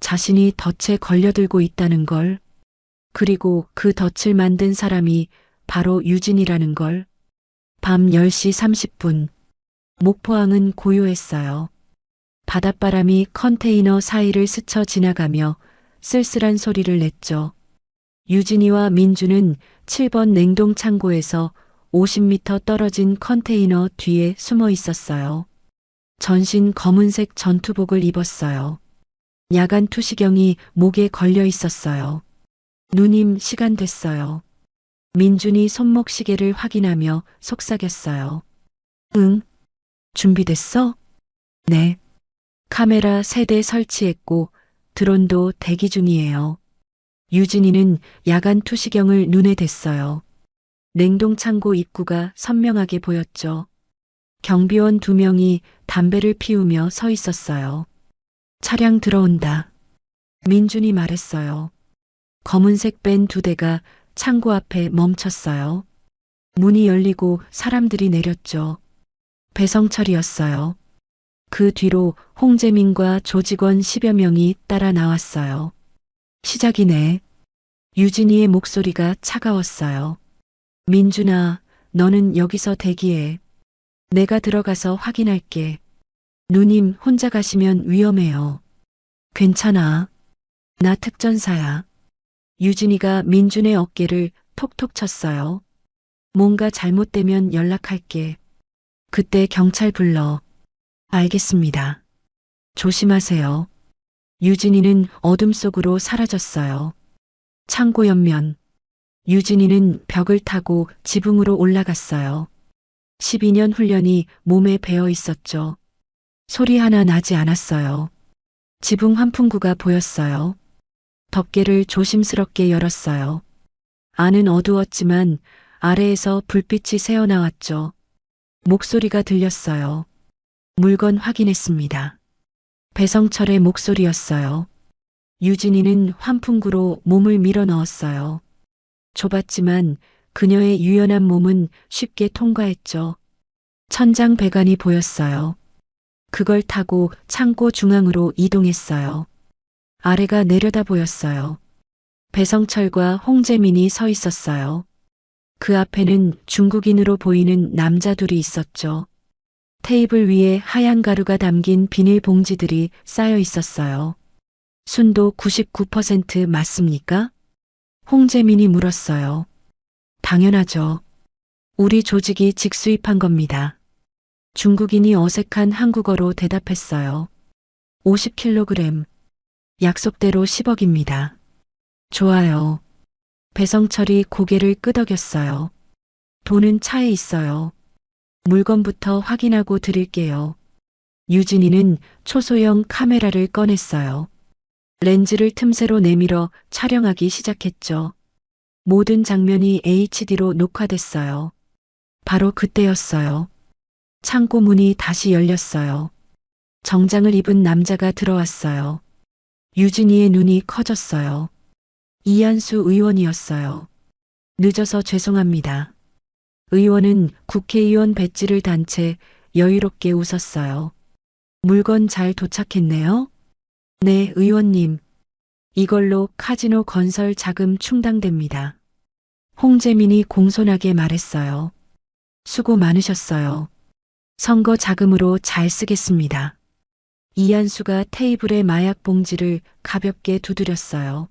B: 자신이 덫에 걸려들고 있다는 걸. 그리고 그 덫을 만든 사람이 바로 유진이라는 걸. 밤 10시 30분. 목포항은 고요했어요. 바닷바람이 컨테이너 사이를 스쳐 지나가며 쓸쓸한 소리를 냈죠. 유진이와 민주는 7번 냉동창고에서 50m 떨어진 컨테이너 뒤에 숨어 있었어요. 전신 검은색 전투복을 입었어요. 야간 투시경이 목에 걸려 있었어요. 누님, 시간 됐어요. 민준이 손목 시계를 확인하며 속삭였어요. 응? 준비됐어? 네. 카메라 3대 설치했고 드론도 대기 중이에요. 유진이는 야간 투시경을 눈에 댔어요. 냉동창고 입구가 선명하게 보였죠. 경비원 2명이 담배를 피우며 서 있었어요. 차량 들어온다. 민준이 말했어요. 검은색 밴 2대가 창고 앞에 멈췄어요. 문이 열리고 사람들이 내렸죠. 배성철이었어요. 그 뒤로 홍재민과 조직원 10여 명이 따라 나왔어요. 시작이네. 유진이의 목소리가 차가웠어요. 민준아, 너는 여기서 대기해. 내가 들어가서 확인할게. 누님, 혼자 가시면 위험해요. 괜찮아. 나 특전사야. 유진이가 민준의 어깨를 톡톡 쳤어요. 뭔가 잘못되면 연락할게. 그때 경찰 불러. 알겠습니다. 조심하세요. 유진이는 어둠 속으로 사라졌어요. 창고 옆면. 유진이는 벽을 타고 지붕으로 올라갔어요. 12년 훈련이 몸에 배어 있었죠. 소리 하나 나지 않았어요. 지붕 환풍구가 보였어요. 덮개를 조심스럽게 열었어요. 안은 어두웠지만 아래에서 불빛이 새어나왔죠. 목소리가 들렸어요. 물건 확인했습니다. 배성철의 목소리였어요. 유진이는 환풍구로 몸을 밀어 넣었어요. 좁았지만 그녀의 유연한 몸은 쉽게 통과했죠. 천장 배관이 보였어요. 그걸 타고 창고 중앙으로 이동했어요. 아래가 내려다 보였어요. 배성철과 홍재민이 서 있었어요. 그 앞에는 중국인으로 보이는 남자 둘이 있었죠. 테이블 위에 하얀 가루가 담긴 비닐봉지들이 쌓여 있었어요. 순도 99% 맞습니까? 홍재민이 물었어요. 당연하죠. 우리 조직이 직수입한 겁니다. 중국인이 어색한 한국어로 대답했어요. 50kg. 약속대로 10억입니다. 좋아요. 배성철이 고개를 끄덕였어요. 돈은 차에 있어요. 물건부터 확인하고 드릴게요. 유진이는 초소형 카메라를 꺼냈어요. 렌즈를 틈새로 내밀어 촬영하기 시작했죠. 모든 장면이 HD로 녹화됐어요. 바로 그때였어요. 창고 문이 다시 열렸어요. 정장을 입은 남자가 들어왔어요. 유진이의 눈이 커졌어요. 이한수 의원이었어요. 늦어서 죄송합니다. 의원은 국회의원 배지를 단 채 여유롭게 웃었어요. 물건 잘 도착했네요? 네, 의원님. 이걸로 카지노 건설 자금 충당됩니다. 홍재민이 공손하게 말했어요. 수고 많으셨어요. 선거 자금으로 잘 쓰겠습니다. 이한수가 테이블에 마약 봉지를 가볍게 두드렸어요.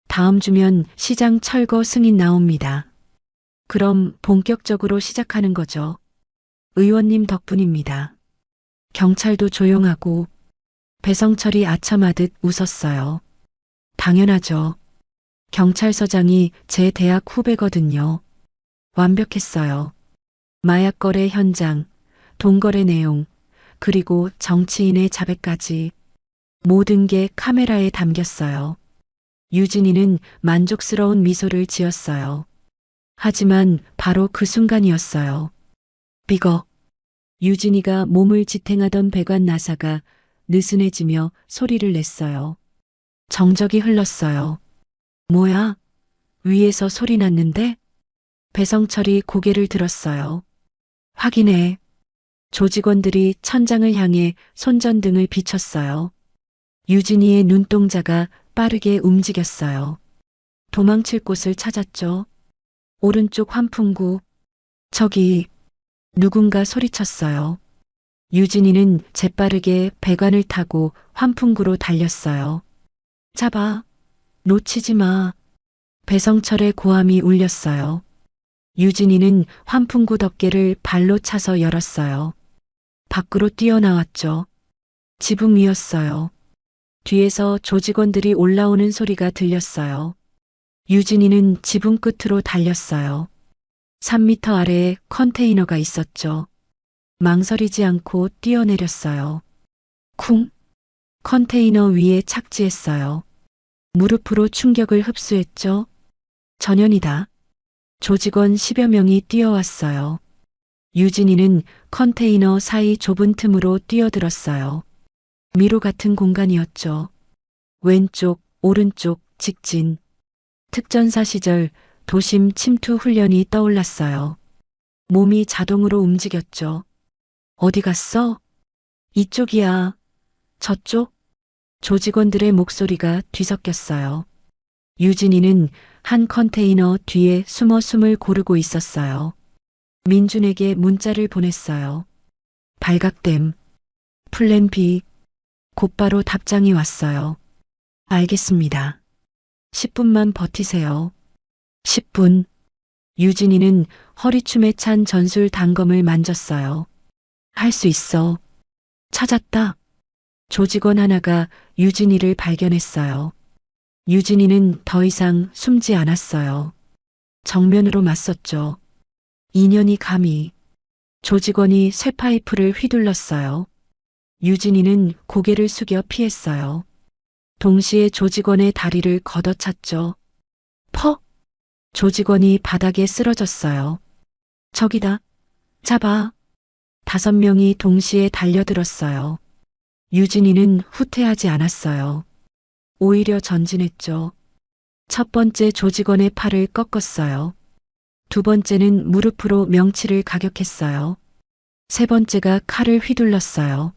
B: 다음 주면 시장 철거 승인 나옵니다. 그럼 본격적으로 시작하는 거죠. 의원님 덕분입니다. 경찰도 조용하고 배성철이 아첨하듯 웃었어요. 당연하죠. 경찰서장이 제 대학 후배거든요. 완벽했어요. 마약 거래 현장, 돈 거래 내용, 그리고 정치인의 자백까지 모든 게 카메라에 담겼어요. 유진이는 만족스러운 미소를 지었어요. 하지만 바로 그 순간이었어요. 비거. 유진이가 몸을 지탱하던 배관 나사가 느슨해지며 소리를 냈어요. 정적이 흘렀어요. 뭐야? 위에서 소리 났는데? 배성철이 고개를 들었어요. 확인해. 조직원들이 천장을 향해 손전등을 비췄어요. 유진이의 눈동자가 빠르게 움직였어요. 도망칠 곳을 찾았죠. 오른쪽 환풍구. 저기 누군가 소리쳤어요. 유진이는 재빠르게 배관을 타고 환풍구로 달렸어요. 잡아. 놓치지 마. 배성철의 고함이 울렸어요. 유진이는 환풍구 덮개를 발로 차서 열었어요. 밖으로 뛰어나왔죠. 지붕 위였어요. 뒤에서 조직원들이 올라오는 소리가 들렸어요. 유진이는 지붕 끝으로 달렸어요. 3미터 아래에 컨테이너가 있었죠. 망설이지 않고 뛰어내렸어요. 쿵! 컨테이너 위에 착지했어요. 무릎으로 충격을 흡수했죠. 전현이다. 조직원 10여 명이 뛰어왔어요. 유진이는 컨테이너 사이 좁은 틈으로 뛰어들었어요. 미로 같은 공간이었죠. 왼쪽, 오른쪽, 직진. 특전사 시절 도심 침투 훈련이 떠올랐어요. 몸이 자동으로 움직였죠. 어디 갔어? 이쪽이야. 저쪽? 조직원들의 목소리가 뒤섞였어요. 유진이는 한 컨테이너 뒤에 숨어 숨을 고르고 있었어요. 민준에게 문자를 보냈어요. 발각됨. 플랜 B. 곧바로 답장이 왔어요. 알겠습니다. 10분만 버티세요. 10분. 유진이는 허리춤에 찬 전술 단검을 만졌어요. 할 수 있어. 찾았다. 조직원 하나가 유진이를 발견했어요. 유진이는 더 이상 숨지 않았어요. 정면으로 맞섰죠. 인연이 감히. 조직원이 쇠파이프를 휘둘렀어요. 유진이는 고개를 숙여 피했어요. 동시에 조직원의 다리를 걷어찼죠. 퍽! 조직원이 바닥에 쓰러졌어요. 저기다. 잡아. 5명이 동시에 달려들었어요. 유진이는 후퇴하지 않았어요. 오히려 전진했죠. 첫 번째 조직원의 팔을 꺾었어요. 두 번째는 무릎으로 명치를 가격했어요. 세 번째가 칼을 휘둘렀어요.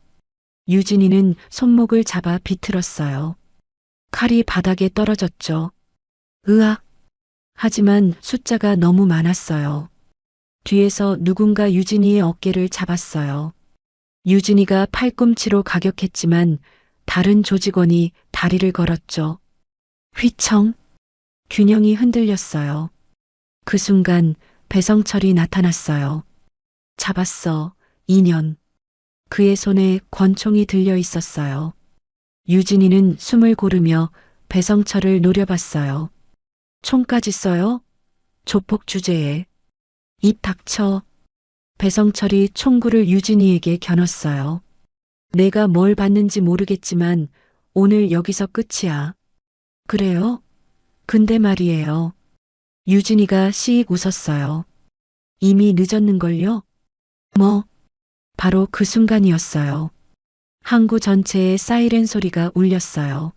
B: 유진이는 손목을 잡아 비틀었어요. 칼이 바닥에 떨어졌죠. 으악! 하지만 숫자가 너무 많았어요. 뒤에서 누군가 유진이의 어깨를 잡았어요. 유진이가 팔꿈치로 가격했지만 다른 조직원이 다리를 걸었죠. 휘청! 균형이 흔들렸어요. 그 순간 배성철이 나타났어요. 잡았어, 인연. 그의 손에 권총이 들려 있었어요. 유진이는 숨을 고르며 배성철을 노려봤어요. 총까지 써요? 조폭 주제에. 입 닥쳐. 배성철이 총구를 유진이에게 겨눴어요. 내가 뭘 받는지 모르겠지만 오늘 여기서 끝이야. 그래요? 근데 말이에요. 유진이가 씩 웃었어요. 이미 늦었는걸요? 뭐? 바로 그 순간이었어요. 항구 전체에 사이렌 소리가 울렸어요.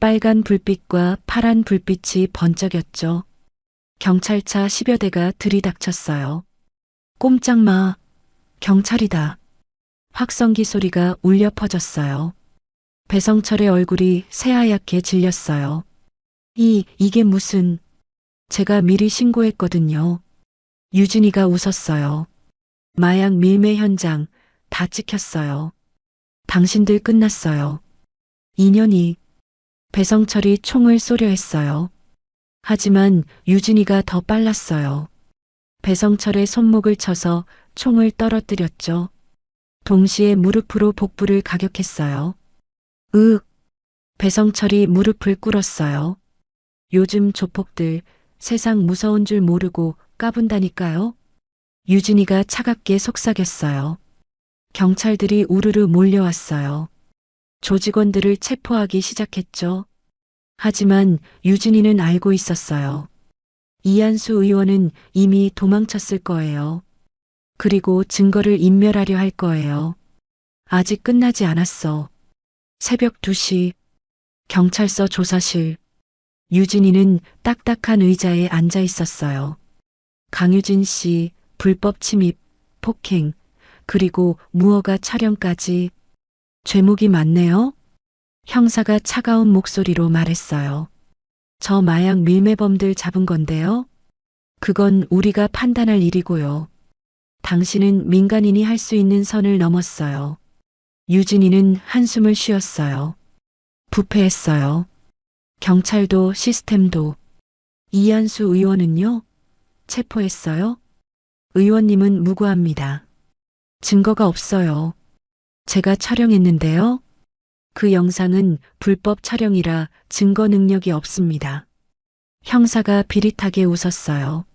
B: 빨간 불빛과 파란 불빛이 번쩍였죠. 경찰차 10여 대가 들이닥쳤어요. 꼼짝 마. 경찰이다. 확성기 소리가 울려 퍼졌어요. 배성철의 얼굴이 새하얗게 질렸어요. 이게 무슨... 제가 미리 신고했거든요. 유진이가 웃었어요. 마약 밀매 현장 다 찍혔어요. 당신들 끝났어요. 인연이. 배성철이 총을 쏘려 했어요. 하지만 유진이가 더 빨랐어요. 배성철의 손목을 쳐서 총을 떨어뜨렸죠. 동시에 무릎으로 복부를 가격했어요. 으윽. 배성철이 무릎을 꿇었어요. 요즘 조폭들 세상 무서운 줄 모르고 까분다니까요. 유진이가 차갑게 속삭였어요. 경찰들이 우르르 몰려왔어요. 조직원들을 체포하기 시작했죠. 하지만 유진이는 알고 있었어요. 이한수 의원은 이미 도망쳤을 거예요. 그리고 증거를 인멸하려 할 거예요. 아직 끝나지 않았어. 새벽 2시 경찰서 조사실. 유진이는 딱딱한 의자에 앉아 있었어요. 강유진 씨, 불법 침입, 폭행, 그리고 무허가 촬영까지. 죄목이 많네요. 형사가 차가운 목소리로 말했어요. 저 마약 밀매범들 잡은 건데요. 그건 우리가 판단할 일이고요. 당신은 민간인이 할 수 있는 선을 넘었어요. 유진이는 한숨을 쉬었어요. 부패했어요. 경찰도 시스템도. 이한수 의원은요? 체포했어요? 의원님은 무고합니다. 증거가 없어요. 제가 촬영했는데요. 그 영상은 불법 촬영이라 증거 능력이 없습니다. 형사가 비릿하게 웃었어요.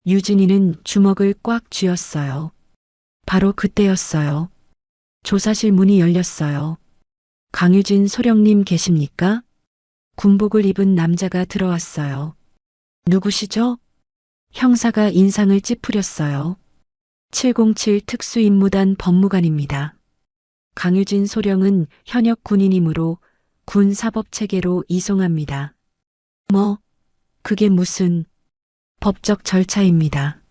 B: 유진이는 주먹을 꽉 쥐었어요. 바로 그때였어요. 조사실 문이 열렸어요. 강유진 소령님 계십니까? 군복을 입은 남자가 들어왔어요. 누구시죠? 형사가 인상을 찌푸렸어요. 707 특수임무단 법무관입니다. 강유진 소령은 현역 군인이므로 군 사법체계로 이송합니다. 그게 무슨 법적 절차입니다.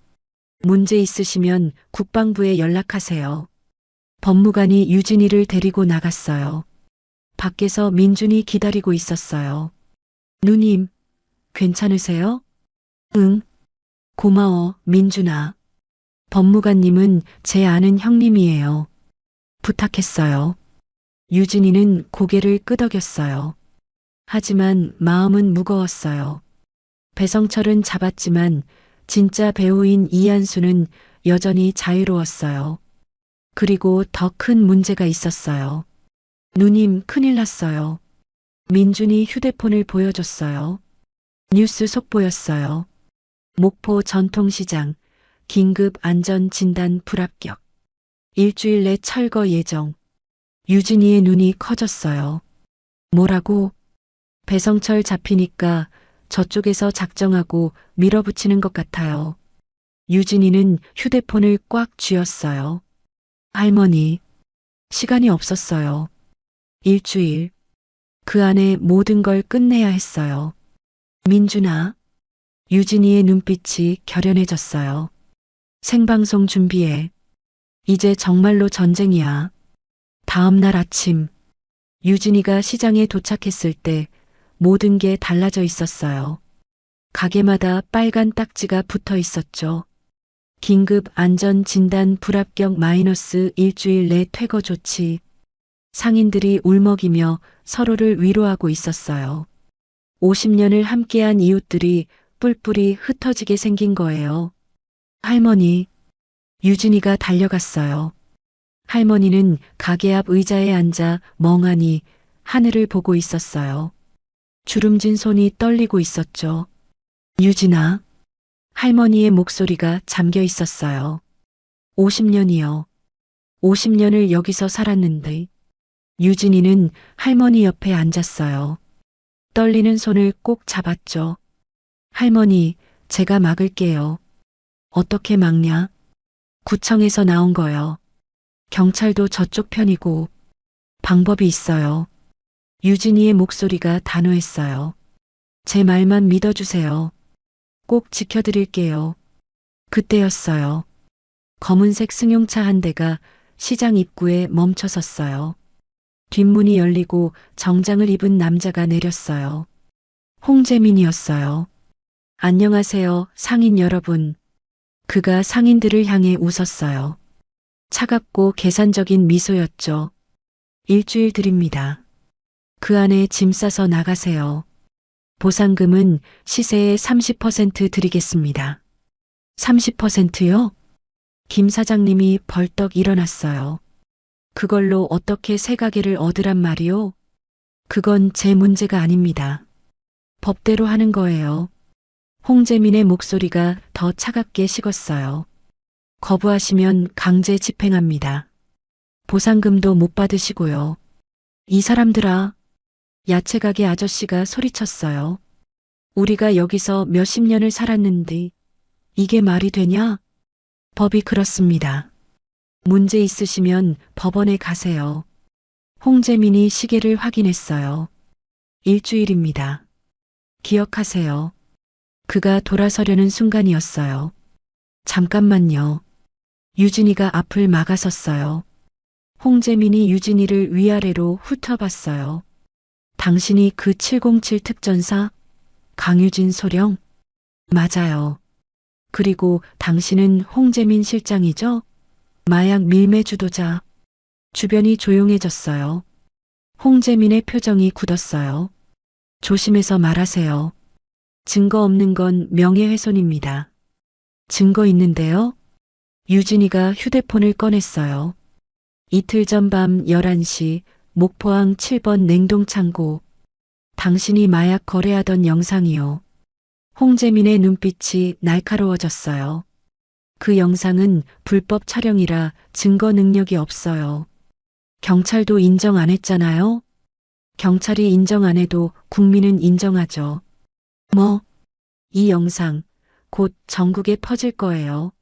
B: 문제 있으시면 국방부에 연락하세요. 법무관이 유진이를 데리고 나갔어요. 밖에서 민준이 기다리고 있었어요. 누님, 괜찮으세요? 응. 고마워, 민준아. 법무관님은 제 아는 형님이에요. 부탁했어요. 유진이는 고개를 끄덕였어요. 하지만 마음은 무거웠어요. 배성철은 잡았지만 진짜 배우인 이한수는 여전히 자유로웠어요. 그리고 더 큰 문제가 있었어요. 누님, 큰일 났어요. 민준이 휴대폰을 보여줬어요. 뉴스 속보였어요. 목포 전통시장 긴급 안전진단 불합격. 일주일 내 철거 예정. 유진이의 눈이 커졌어요. 뭐라고? 배성철 잡히니까 저쪽에서 작정하고 밀어붙이는 것 같아요. 유진이는 휴대폰을 꽉 쥐었어요. 할머니, 시간이 없었어요. 일주일. 그 안에 모든 걸 끝내야 했어요. 민준아. 유진이의 눈빛이 결연해졌어요. 생방송 준비해. 이제 정말로 전쟁이야. 다음 날 아침, 유진이가 시장에 도착했을 때 모든 게 달라져 있었어요. 가게마다 빨간 딱지가 붙어 있었죠. 긴급 안전 진단 불합격 마이너스 일주일 내 퇴거 조치. 상인들이 울먹이며 서로를 위로하고 있었어요. 50년을 함께한 이웃들이 뿔뿔이 흩어지게 생긴 거예요. 할머니. 유진이가 달려갔어요. 할머니는 가게 앞 의자에 앉아 멍하니 하늘을 보고 있었어요. 주름진 손이 떨리고 있었죠. 유진아. 할머니의 목소리가 잠겨 있었어요. 50년이요. 50년을 여기서 살았는데. 유진이는 할머니 옆에 앉았어요. 떨리는 손을 꼭 잡았죠. 할머니, 제가 막을게요. 어떻게 막냐? 구청에서 나온 거요. 경찰도 저쪽 편이고 방법이 있어요. 유진이의 목소리가 단호했어요. 제 말만 믿어주세요. 꼭 지켜드릴게요. 그때였어요. 검은색 승용차 한 대가 시장 입구에 멈춰섰어요. 뒷문이 열리고 정장을 입은 남자가 내렸어요. 홍재민이었어요. 안녕하세요, 상인 여러분. 그가 상인들을 향해 웃었어요. 차갑고 계산적인 미소였죠. 일주일 드립니다. 그 안에 짐 싸서 나가세요. 보상금은 시세의 30% 드리겠습니다. 30%요? 김 사장님이 벌떡 일어났어요. 그걸로 어떻게 새 가게를 얻으란 말이오? 그건 제 문제가 아닙니다. 법대로 하는 거예요. 홍재민의 목소리가 더 차갑게 식었어요. 거부하시면 강제 집행합니다. 보상금도 못 받으시고요. 이 사람들아. 야채 가게 아저씨가 소리쳤어요. 우리가 여기서 몇십 년을 살았는데 이게 말이 되냐? 법이 그렇습니다. 문제 있으시면 법원에 가세요. 홍재민이 시계를 확인했어요. 일주일입니다. 기억하세요. 그가 돌아서려는 순간이었어요. 잠깐만요. 유진이가 앞을 막아섰어요. 홍재민이 유진이를 위아래로 훑어봤어요. 당신이 그 707 특전사? 강유진 소령? 맞아요. 그리고 당신은 홍재민 실장이죠? 마약 밀매 주도자. 주변이 조용해졌어요. 홍재민의 표정이 굳었어요. 조심해서 말하세요. 증거 없는 건 명예훼손입니다. 증거 있는데요? 유진이가 휴대폰을 꺼냈어요. 이틀 전 밤 11시 목포항 7번 냉동창고. 당신이 마약 거래하던 영상이요. 홍재민의 눈빛이 날카로워졌어요. 그 영상은 불법 촬영이라 증거 능력이 없어요. 경찰도 인정 안 했잖아요. 경찰이 인정 안 해도 국민은 인정하죠. 이 영상 곧 전국에 퍼질 거예요.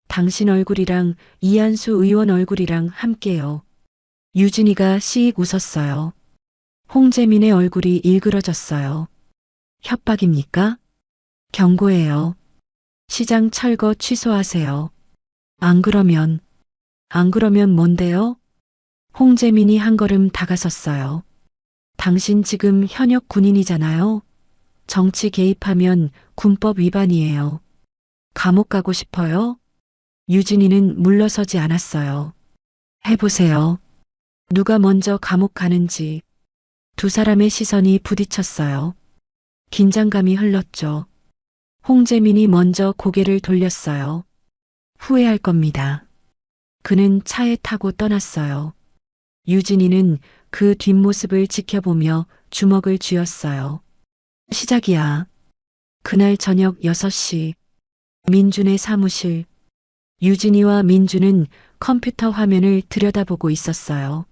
B: 당신 얼굴이랑 이한수 의원 얼굴이랑 함께요. 유진이가 씩 웃었어요. 홍재민의 얼굴이 일그러졌어요. 협박입니까? 경고해요. 시장 철거 취소하세요. 안 그러면 뭔데요? 홍재민이 한 걸음 다가섰어요. 당신 지금 현역 군인이잖아요. 정치 개입하면 군법 위반이에요. 감옥 가고 싶어요? 유진이는 물러서지 않았어요. 해보세요. 누가 먼저 감옥 가는지. 두 사람의 시선이 부딪혔어요. 긴장감이 흘렀죠. 홍재민이 먼저 고개를 돌렸어요. 후회할 겁니다. 그는 차에 타고 떠났어요. 유진이는 그 뒷모습을 지켜보며 주먹을 쥐었어요. 시작이야. 그날 저녁 6시 민준의 사무실. 유진이와 민준은 컴퓨터 화면을 들여다보고 있었어요.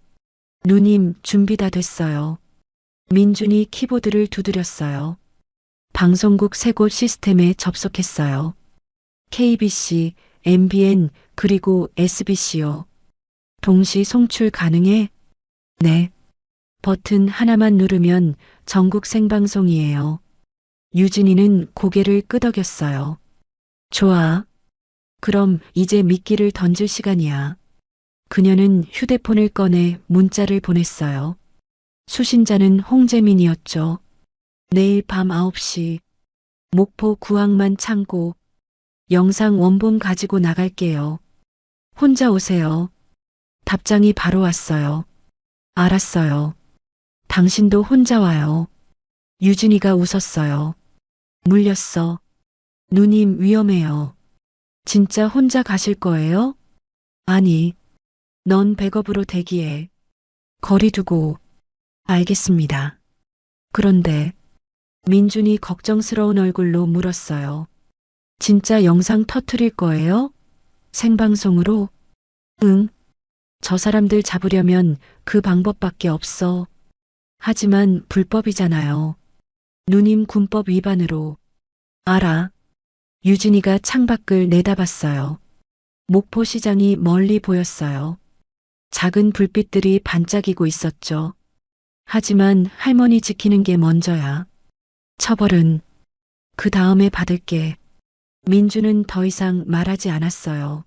B: 누님, 준비 다 됐어요. 민준이 키보드를 두드렸어요. 방송국 3곳 시스템에 접속했어요. KBC, MBN, 그리고 SBC요. 동시 송출 가능해? 네. 버튼 하나만 누르면 전국 생방송이에요. 유진이는 고개를 끄덕였어요. 좋아. 그럼 이제 미끼를 던질 시간이야. 그녀는 휴대폰을 꺼내 문자를 보냈어요. 수신자는 홍재민이었죠. 내일 밤 9시 목포 구항만 창고. 영상 원본 가지고 나갈게요. 혼자 오세요. 답장이 바로 왔어요. 알았어요. 당신도 혼자 와요. 유진이가 웃었어요. 물렸어. 누님 위험해요. 진짜 혼자 가실 거예요? 아니, 넌 백업으로 대기해. 거리 두고. 알겠습니다. 그런데 민준이 걱정스러운 얼굴로 물었어요. 진짜 영상 터트릴 거예요? 생방송으로? 응. 저 사람들 잡으려면 그 방법밖에 없어. 하지만 불법이잖아요. 누님 군법 위반으로. 알아. 유진이가 창밖을 내다봤어요. 목포시장이 멀리 보였어요. 작은 불빛들이 반짝이고 있었죠. 하지만 할머니 지키는 게 먼저야. 처벌은 그 다음에 받을게. 민주는 더 이상 말하지 않았어요.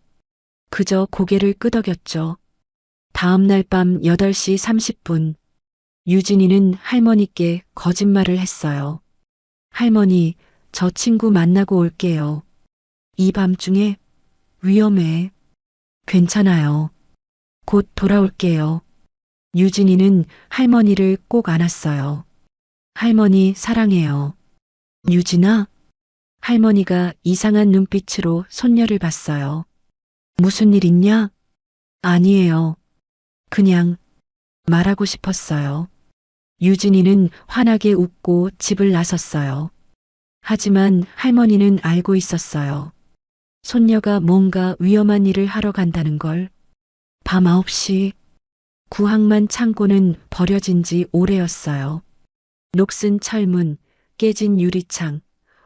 B: 그저 고개를 끄덕였죠. 다음 날 밤 8시 30분. 유진이는 할머니께 거짓말을 했어요. 할머니, 저 친구 만나고 올게요. 이 밤중에? 위험해. 괜찮아요. 곧 돌아올게요. 유진이는 할머니를 꼭 안았어요. 할머니 사랑해요. 유진아? 할머니가 이상한 눈빛으로 손녀를 봤어요. 무슨 일 있냐? 아니에요. 그냥 말하고 싶었어요. 유진이는 환하게 웃고 집을 나섰어요. 하지만 할머니는 알고 있었어요. 손녀가 뭔가 위험한 일을 하러 간다는 걸. 밤 9시 구항만 창고는 버려진 지 오래였어요. 녹슨 철문, 깨진 유리창,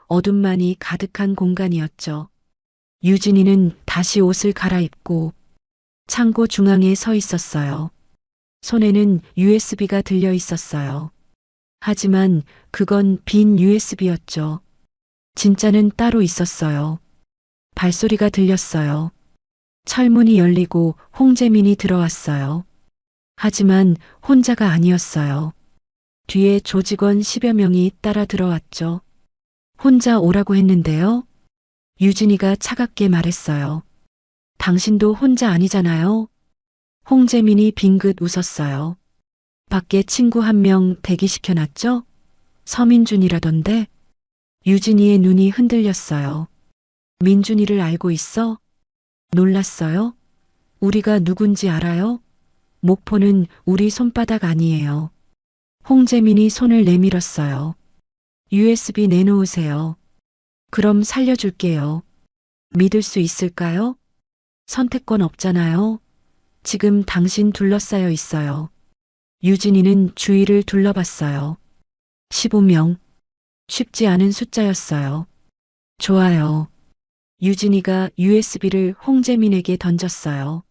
B: 어둠만이 가득한 공간이었죠. 유진이는 다시 옷을 갈아입고 창고 중앙에 서 있었어요. 손에는 USB가 들려 있었어요. 하지만 그건 빈 USB였죠. 진짜는 따로 있었어요. 발소리가 들렸어요. 철문이 열리고 홍재민이 들어왔어요. 하지만 혼자가 아니었어요. 뒤에 조직원 10여 명이 따라 들어왔죠. 혼자 오라고 했는데요. 유진이가 차갑게 말했어요. 당신도 혼자 아니잖아요. 홍재민이 빙긋 웃었어요. 밖에 친구 한 명 대기시켜놨죠? 서민준이라던데. 유진이의 눈이 흔들렸어요. 민준이를 알고 있어? 놀랐어요? 우리가 누군지 알아요? 목포는 우리 손바닥 아니에요. 홍재민이 손을 내밀었어요. USB 내놓으세요. 그럼 살려줄게요. 믿을 수 있을까요? 선택권 없잖아요. 지금 당신 둘러싸여 있어요. 유진이는 주위를 둘러봤어요. 15명. 쉽지 않은 숫자였어요. 좋아요. 유진이가 USB를 홍재민에게 던졌어요.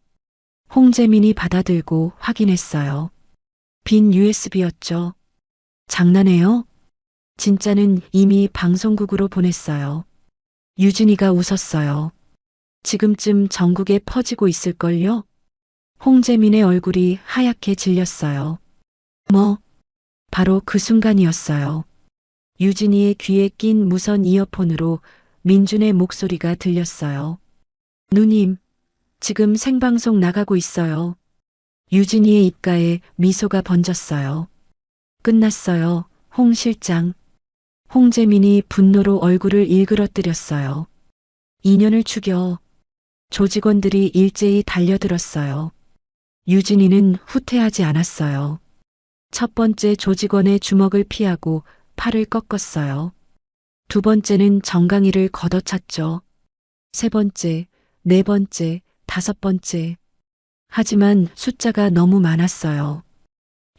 B: 홍재민이 받아들고 확인했어요. 빈 USB였죠. 장난해요? 진짜는 이미 방송국으로 보냈어요. 유진이가 웃었어요. 지금쯤 전국에 퍼지고 있을걸요? 홍재민의 얼굴이 하얗게 질렸어요. 뭐? 바로 그 순간이었어요. 유진이의 귀에 낀 무선 이어폰으로 민준의 목소리가 들렸어요. 누님, 지금 생방송 나가고 있어요. 유진이의 입가에 미소가 번졌어요. 끝났어요, 홍 실장. 홍재민이 분노로 얼굴을 일그러뜨렸어요. 2년을 죽여. 조직원들이 일제히 달려들었어요. 유진이는 후퇴하지 않았어요. 첫 번째 조직원의 주먹을 피하고 팔을 꺾었어요. 두 번째는 정강이를 걷어찼죠. 세 번째, 네 번째, 다섯 번째. 하지만 숫자가 너무 많았어요.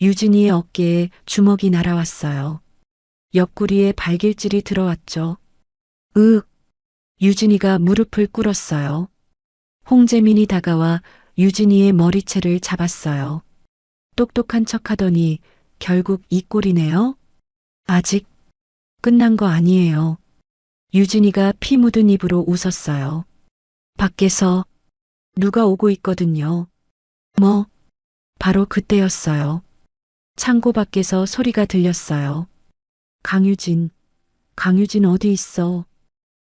B: 유진이의 어깨에 주먹이 날아왔어요. 옆구리에 발길질이 들어왔죠. 유진이가 무릎을 꿇었어요. 홍재민이 다가와 유진이의 머리채를 잡았어요. 똑똑한 척하더니 결국 이 꼴이네요. 아직 끝난 거 아니에요. 유진이가 피 묻은 입으로 웃었어요. 밖에서 누가 오고 있거든요. 뭐? 바로 그때였어요. 창고 밖에서 소리가 들렸어요. 강유진 어디 있어?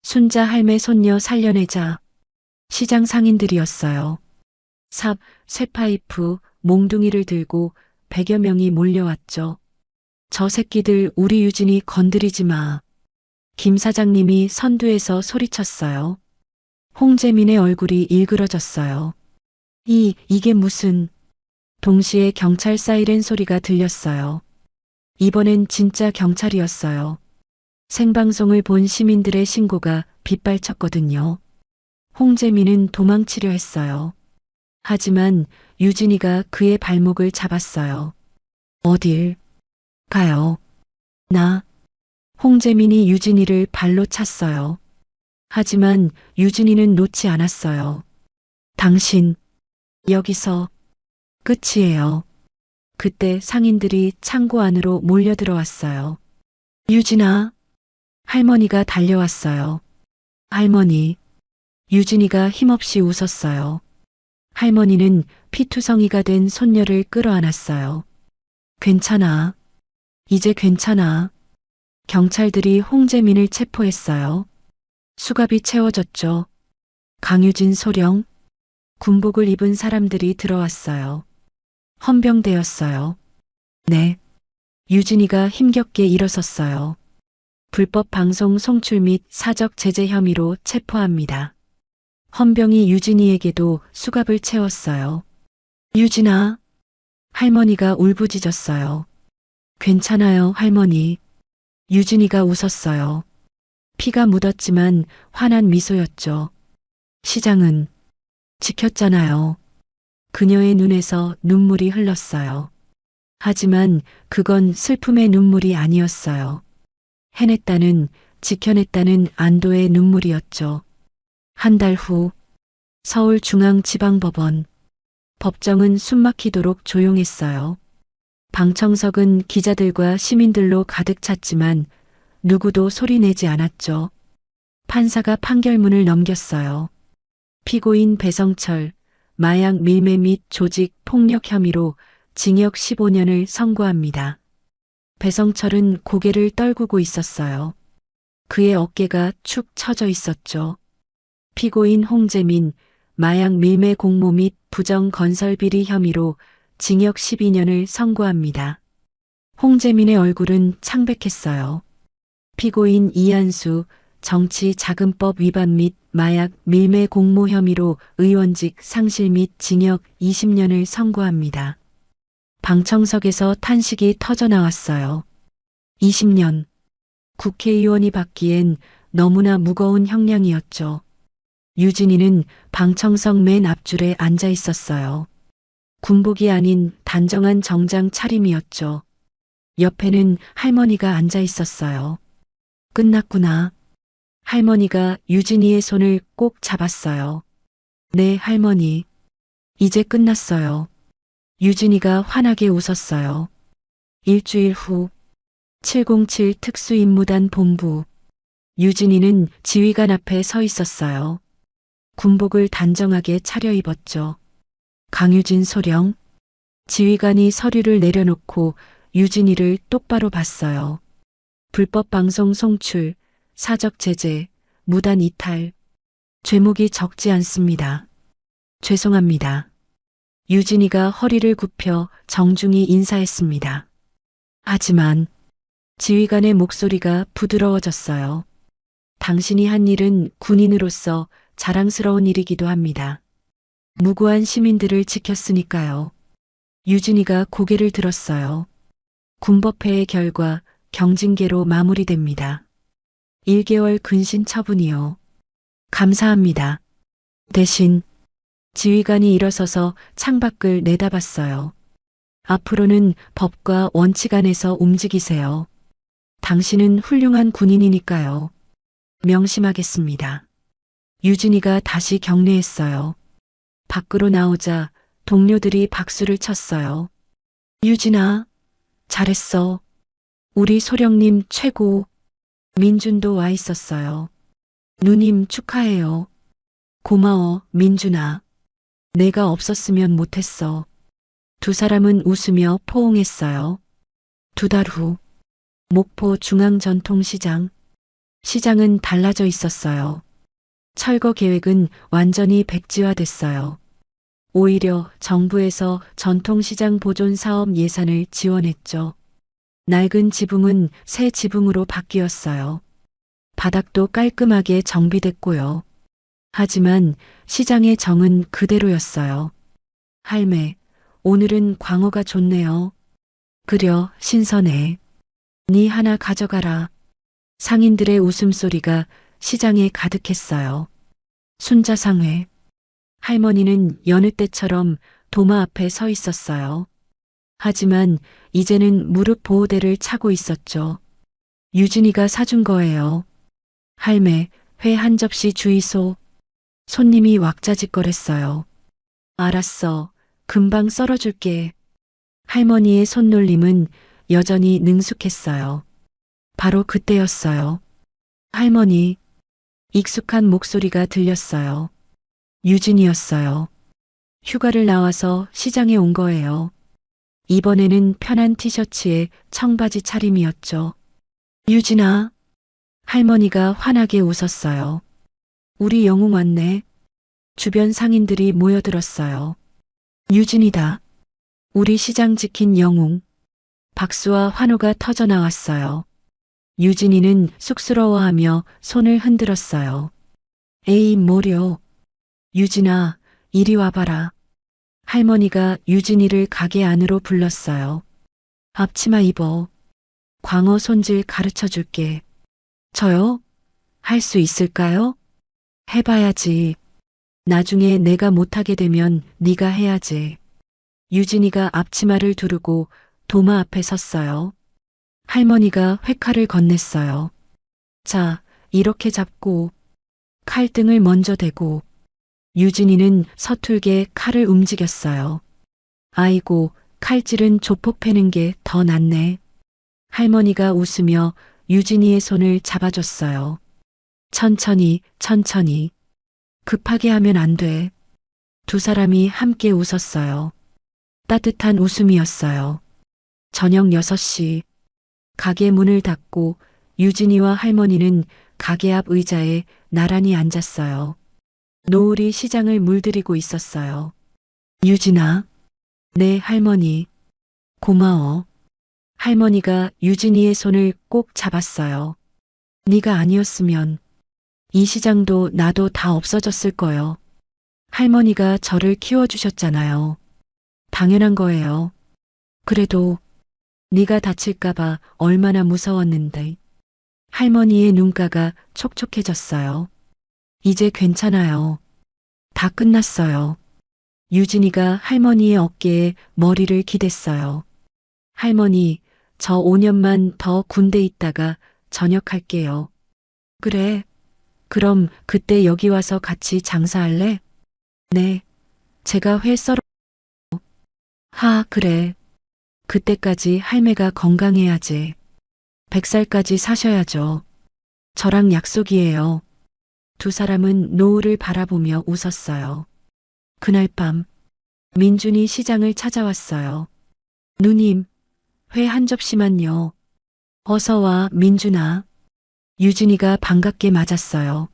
B: 순자 할매 손녀 살려내자. 시장 상인들이었어요. 삽, 쇠파이프, 몽둥이를 들고 100여 명이 몰려왔죠. 저 새끼들 우리 유진이 건드리지 마. 김 사장님이 선두에서 소리쳤어요. 홍재민의 얼굴이 일그러졌어요. 이게 무슨... 동시에 경찰 사이렌 소리가 들렸어요. 이번엔 진짜 경찰이었어요. 생방송을 본 시민들의 신고가 빗발쳤거든요. 홍재민은 도망치려 했어요. 하지만 유진이가 그의 발목을 잡았어요. 어딜 가요? 나. 홍재민이 유진이를 발로 찼어요. 하지만 유진이는 놓지 않았어요. 당신, 여기서 끝이에요. 그때 상인들이 창고 안으로 몰려들어왔어요. 유진아, 할머니가 달려왔어요. 할머니. 유진이가 힘없이 웃었어요. 할머니는 피투성이가 된 손녀를 끌어안았어요. 괜찮아. 이제 괜찮아. 경찰들이 홍재민을 체포했어요. 수갑이 채워졌죠. 강유진 소령. 군복을 입은 사람들이 들어왔어요. 헌병대였어요. 네. 유진이가 힘겹게 일어섰어요. 불법 방송 송출 및 사적 제재 혐의로 체포합니다. 헌병이 유진이에게도 수갑을 채웠어요. 유진아. 할머니가 울부짖었어요. 괜찮아요, 할머니. 유진이가 웃었어요. 피가 묻었지만 환한 미소였죠. 시장은 지켰잖아요. 그녀의 눈에서 눈물이 흘렀어요. 하지만 그건 슬픔의 눈물이 아니었어요. 해냈다는, 지켜냈다는 안도의 눈물이었죠. 한 달 후, 서울중앙지방법원. 법정은 숨막히도록 조용했어요. 방청석은 기자들과 시민들로 가득 찼지만 누구도 소리내지 않았죠. 판사가 판결문을 넘겼어요. 피고인 배성철, 마약 밀매 및 조직 폭력 혐의로 징역 15년을 선고합니다. 배성철은 고개를 떨구고 있었어요. 그의 어깨가 축 처져 있었죠. 피고인 홍재민, 마약 밀매 공모 및 부정 건설 비리 혐의로 징역 12년을 선고합니다. 홍재민의 얼굴은 창백했어요. 피고인 이한수, 정치 자금법 위반 및 마약 밀매 공모 혐의로 의원직 상실 및 징역 20년을 선고합니다. 방청석에서 탄식이 터져나왔어요. 20년. 국회의원이 받기엔 너무나 무거운 형량이었죠. 유진이는 방청석 맨 앞줄에 앉아 있었어요. 군복이 아닌 단정한 정장 차림이었죠. 옆에는 할머니가 앉아 있었어요. 끝났구나. 할머니가 유진이의 손을 꼭 잡았어요. 네, 할머니. 이제 끝났어요. 유진이가 환하게 웃었어요. 일주일 후 707 특수임무단 본부. 유진이는 지휘관 앞에 서 있었어요. 군복을 단정하게 차려입었죠. 강유진 소령. 지휘관이 서류를 내려놓고 유진이를 똑바로 봤어요. 불법 방송 송출, 사적 제재, 무단 이탈. 죄목이 적지 않습니다. 죄송합니다. 유진이가 허리를 굽혀 정중히 인사했습니다. 하지만 지휘관의 목소리가 부드러워졌어요. 당신이 한 일은 군인으로서 자랑스러운 일이기도 합니다. 무고한 시민들을 지켰으니까요. 유진이가 고개를 들었어요. 군법회의 결과 경징계로 마무리됩니다. 1개월 근신 처분이요. 감사합니다. 대신 지휘관이 일어서서 창밖을 내다봤어요. 앞으로는 법과 원칙 안에서 움직이세요. 당신은 훌륭한 군인이니까요. 명심하겠습니다. 유진이가 다시 경례했어요. 밖으로 나오자 동료들이 박수를 쳤어요. 유진아, 잘했어. 우리 소령님 최고. 민준도 와 있었어요. 누님 축하해요. 고마워, 민준아. 내가 없었으면 못했어. 두 사람은 웃으며 포옹했어요. 2달 후, 목포 중앙전통시장. 시장은 달라져 있었어요. 철거 계획은 완전히 백지화됐어요. 오히려 정부에서 전통시장 보존 사업 예산을 지원했죠. 낡은 지붕은 새 지붕으로 바뀌었어요. 바닥도 깔끔하게 정비됐고요. 하지만 시장의 정은 그대로였어요. 할매, 오늘은 광어가 좋네요. 그려, 신선해. 니 하나 가져가라. 상인들의 웃음소리가 시장에 가득했어요. 순자상회. 할머니는 여느 때처럼 도마 앞에 서 있었어요. 하지만 이제는 무릎 보호대를 차고 있었죠. 유진이가 사준 거예요. 할매, 회 한 접시 주이소. 손님이 왁자지껄했어요. 알았어. 금방 썰어줄게. 할머니의 손놀림은 여전히 능숙했어요. 바로 그때였어요. 할머니. 익숙한 목소리가 들렸어요. 유진이었어요. 휴가를 나와서 시장에 온 거예요. 이번에는 편한 티셔츠에 청바지 차림이었죠. 유진아. 할머니가 환하게 웃었어요. 우리 영웅 왔네. 주변 상인들이 모여들었어요. 유진이다. 우리 시장 지킨 영웅. 박수와 환호가 터져나왔어요. 유진이는 쑥스러워하며 손을 흔들었어요. 에이, 뭐려. 유진아, 이리 와봐라. 할머니가 유진이를 가게 안으로 불렀어요. 앞치마 입어. 광어 손질 가르쳐 줄게. 저요? 할 수 있을까요? 해봐야지. 나중에 내가 못하게 되면 네가 해야지. 유진이가 앞치마를 두르고 도마 앞에 섰어요. 할머니가 회칼을 건넸어요. 자, 이렇게 잡고 칼등을 먼저 대고. 유진이는 서툴게 칼을 움직였어요. 아이고, 칼질은 조폭 패는 게 더 낫네. 할머니가 웃으며 유진이의 손을 잡아줬어요. 천천히, 천천히. 급하게 하면 안 돼. 두 사람이 함께 웃었어요. 따뜻한 웃음이었어요. 저녁 6시. 가게 문을 닫고 유진이와 할머니는 가게 앞 의자에 나란히 앉았어요. 노을이 시장을 물들이고 있었어요. 유진아. 네, 할머니. 고마워. 할머니가 유진이의 손을 꼭 잡았어요. 네가 아니었으면 이 시장도 나도 다 없어졌을 거요. 할머니가 저를 키워주셨잖아요. 당연한 거예요. 그래도 네가 다칠까봐 얼마나 무서웠는데. 할머니의 눈가가 촉촉해졌어요. 이제 괜찮아요. 다 끝났어요. 유진이가 할머니의 어깨에 머리를 기댔어요. 할머니, 저 5년만 더 군대 있다가 전역할게요. 그래. 그럼 그때 여기 와서 같이 장사할래? 네. 제가 회 썰어. 그래. 그때까지 할매가 건강해야지. 100살까지 사셔야죠. 저랑 약속이에요. 두 사람은 노을을 바라보며 웃었어요. 그날 밤, 민준이 시장을 찾아왔어요. 누님, 회 한 접시만요. 어서 와, 민준아. 유진이가 반갑게 맞았어요.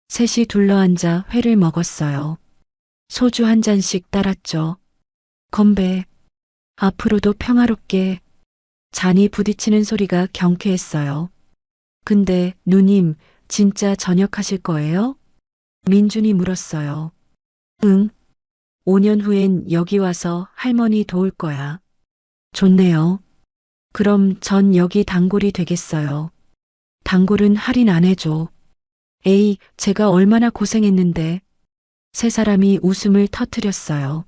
B: 셋이 둘러앉아 회를 먹었어요. 소주 한 잔씩 따랐죠. 건배. 앞으로도 평화롭게. 잔이 부딪히는 소리가 경쾌했어요. 근데 누님, 진짜 전역하실 거예요? 민준이 물었어요. 응. 5년 후엔 여기 와서 할머니 도울 거야. 좋네요. 그럼 전 여기 단골이 되겠어요. 단골은 할인 안 해줘. 에이, 제가 얼마나 고생했는데. 세 사람이 웃음을 터뜨렸어요.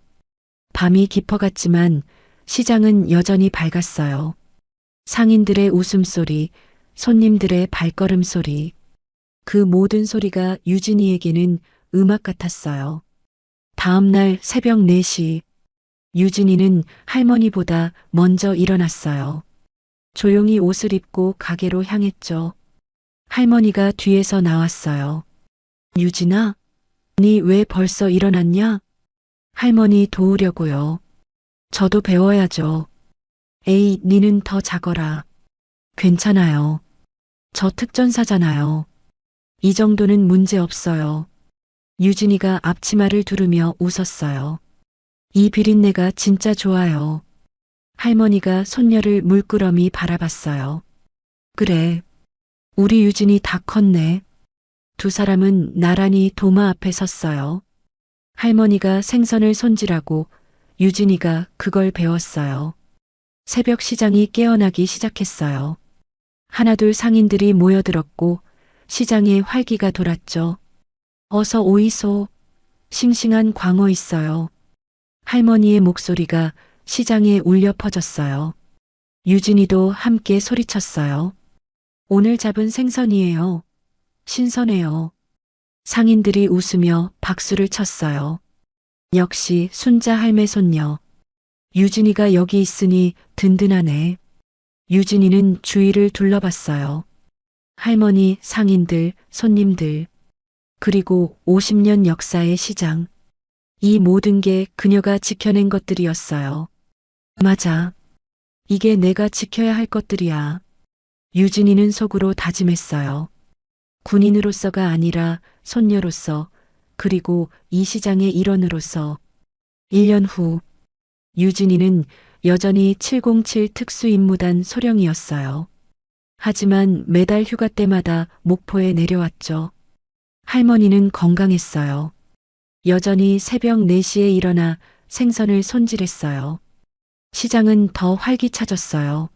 B: 밤이 깊어갔지만 시장은 여전히 밝았어요. 상인들의 웃음소리, 손님들의 발걸음소리. 그 모든 소리가 유진이에게는 음악 같았어요. 다음 날 새벽 4시, 유진이는 할머니보다 먼저 일어났어요. 조용히 옷을 입고 가게로 향했죠. 할머니가 뒤에서 나왔어요. 유진아, 니 왜 벌써 일어났냐? 할머니 도우려고요. 저도 배워야죠. 에이, 니는 더 자거라. 괜찮아요. 저 특전사잖아요. 이 정도는 문제 없어요. 유진이가 앞치마를 두르며 웃었어요. 이 비린내가 진짜 좋아요. 할머니가 손녀를 물끄러미 바라봤어요. 그래. 우리 유진이 다 컸네. 두 사람은 나란히 도마 앞에 섰어요. 할머니가 생선을 손질하고 유진이가 그걸 배웠어요. 새벽 시장이 깨어나기 시작했어요. 하나둘 상인들이 모여들었고 시장에 활기가 돌았죠. 어서 오이소. 싱싱한 광어 있어요. 할머니의 목소리가 시장에 울려 퍼졌어요. 유진이도 함께 소리쳤어요. 오늘 잡은 생선이에요. 신선해요. 상인들이 웃으며 박수를 쳤어요. 역시 순자 할매 손녀. 유진이가 여기 있으니 든든하네. 유진이는 주위를 둘러봤어요. 할머니, 상인들, 손님들. 그리고 50년 역사의 시장. 이 모든 게 그녀가 지켜낸 것들이었어요. 맞아. 이게 내가 지켜야 할 것들이야. 유진이는 속으로 다짐했어요. 군인으로서가 아니라 손녀로서, 그리고 이 시장의 일원으로서. 1년 후, 유진이는 여전히 707 특수임무단 소령이었어요. 하지만 매달 휴가 때마다 목포에 내려왔죠. 할머니는 건강했어요. 여전히 새벽 4시에 일어나 생선을 손질했어요. 시장은 더 활기차졌어요.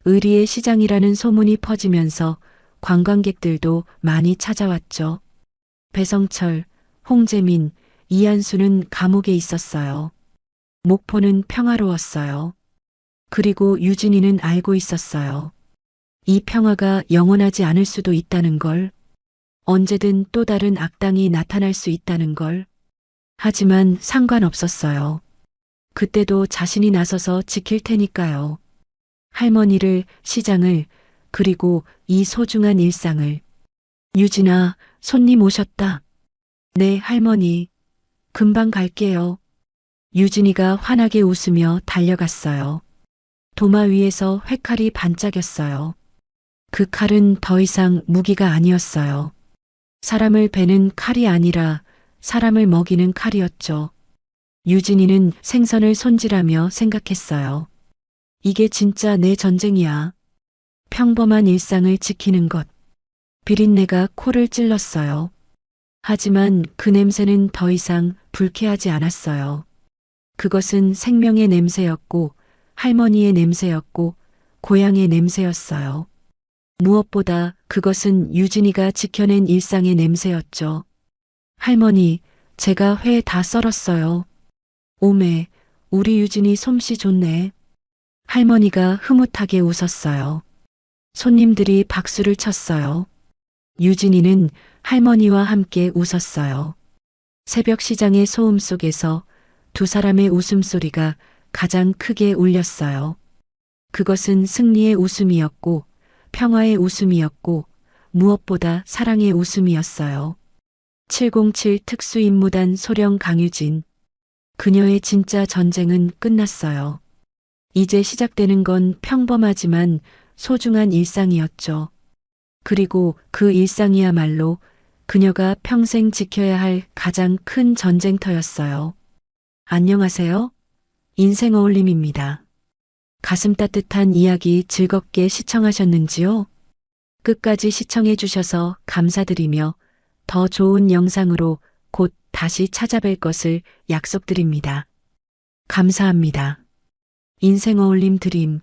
B: 의리의 시장이라는 소문이 퍼지면서 관광객들도 많이 찾아왔죠. 배성철, 홍재민, 이한수는 감옥에 있었어요. 목포는 평화로웠어요. 그리고 유진이는 알고 있었어요. 이 평화가 영원하지 않을 수도 있다는 걸. 언제든 또 다른 악당이 나타날 수 있다는 걸. 하지만 상관없었어요. 그때도 자신이 나서서 지킬 테니까요. 할머니를, 시장을, 그리고 이 소중한 일상을. 유진아, 손님 오셨다. 네, 할머니. 금방 갈게요. 유진이가 환하게 웃으며 달려갔어요. 도마 위에서 회칼이 반짝였어요. 그 칼은 더 이상 무기가 아니었어요. 사람을 베는 칼이 아니라 사람을 먹이는 칼이었죠. 유진이는 생선을 손질하며 생각했어요. 이게 진짜 내 전쟁이야. 평범한 일상을 지키는 것. 비린내가 코를 찔렀어요. 하지만 그 냄새는 더 이상 불쾌하지 않았어요. 그것은 생명의 냄새였고, 할머니의 냄새였고, 고향의 냄새였어요. 무엇보다 그것은 유진이가 지켜낸 일상의 냄새였죠. 할머니, 제가 회 다 썰었어요. 오메, 우리 유진이 솜씨 좋네. 할머니가 흐뭇하게 웃었어요. 손님들이 박수를 쳤어요. 유진이는 할머니와 함께 웃었어요. 새벽 시장의 소음 속에서 두 사람의 웃음소리가 가장 크게 울렸어요. 그것은 승리의 웃음이었고, 평화의 웃음이었고, 무엇보다 사랑의 웃음이었어요. 707 특수임무단 소령 강유진. 그녀의 진짜 전쟁은 끝났어요. 이제 시작되는 건 평범하지만 소중한 일상이었죠. 그리고 그 일상이야말로 그녀가 평생 지켜야 할 가장 큰 전쟁터였어요. 안녕하세요. 인생 어울림입니다. 가슴 따뜻한 이야기 즐겁게 시청하셨는지요? 끝까지 시청해 주셔서 감사드리며 더 좋은 영상으로 곧 다시 찾아뵐 것을 약속드립니다. 감사합니다. 인생 어울림 드림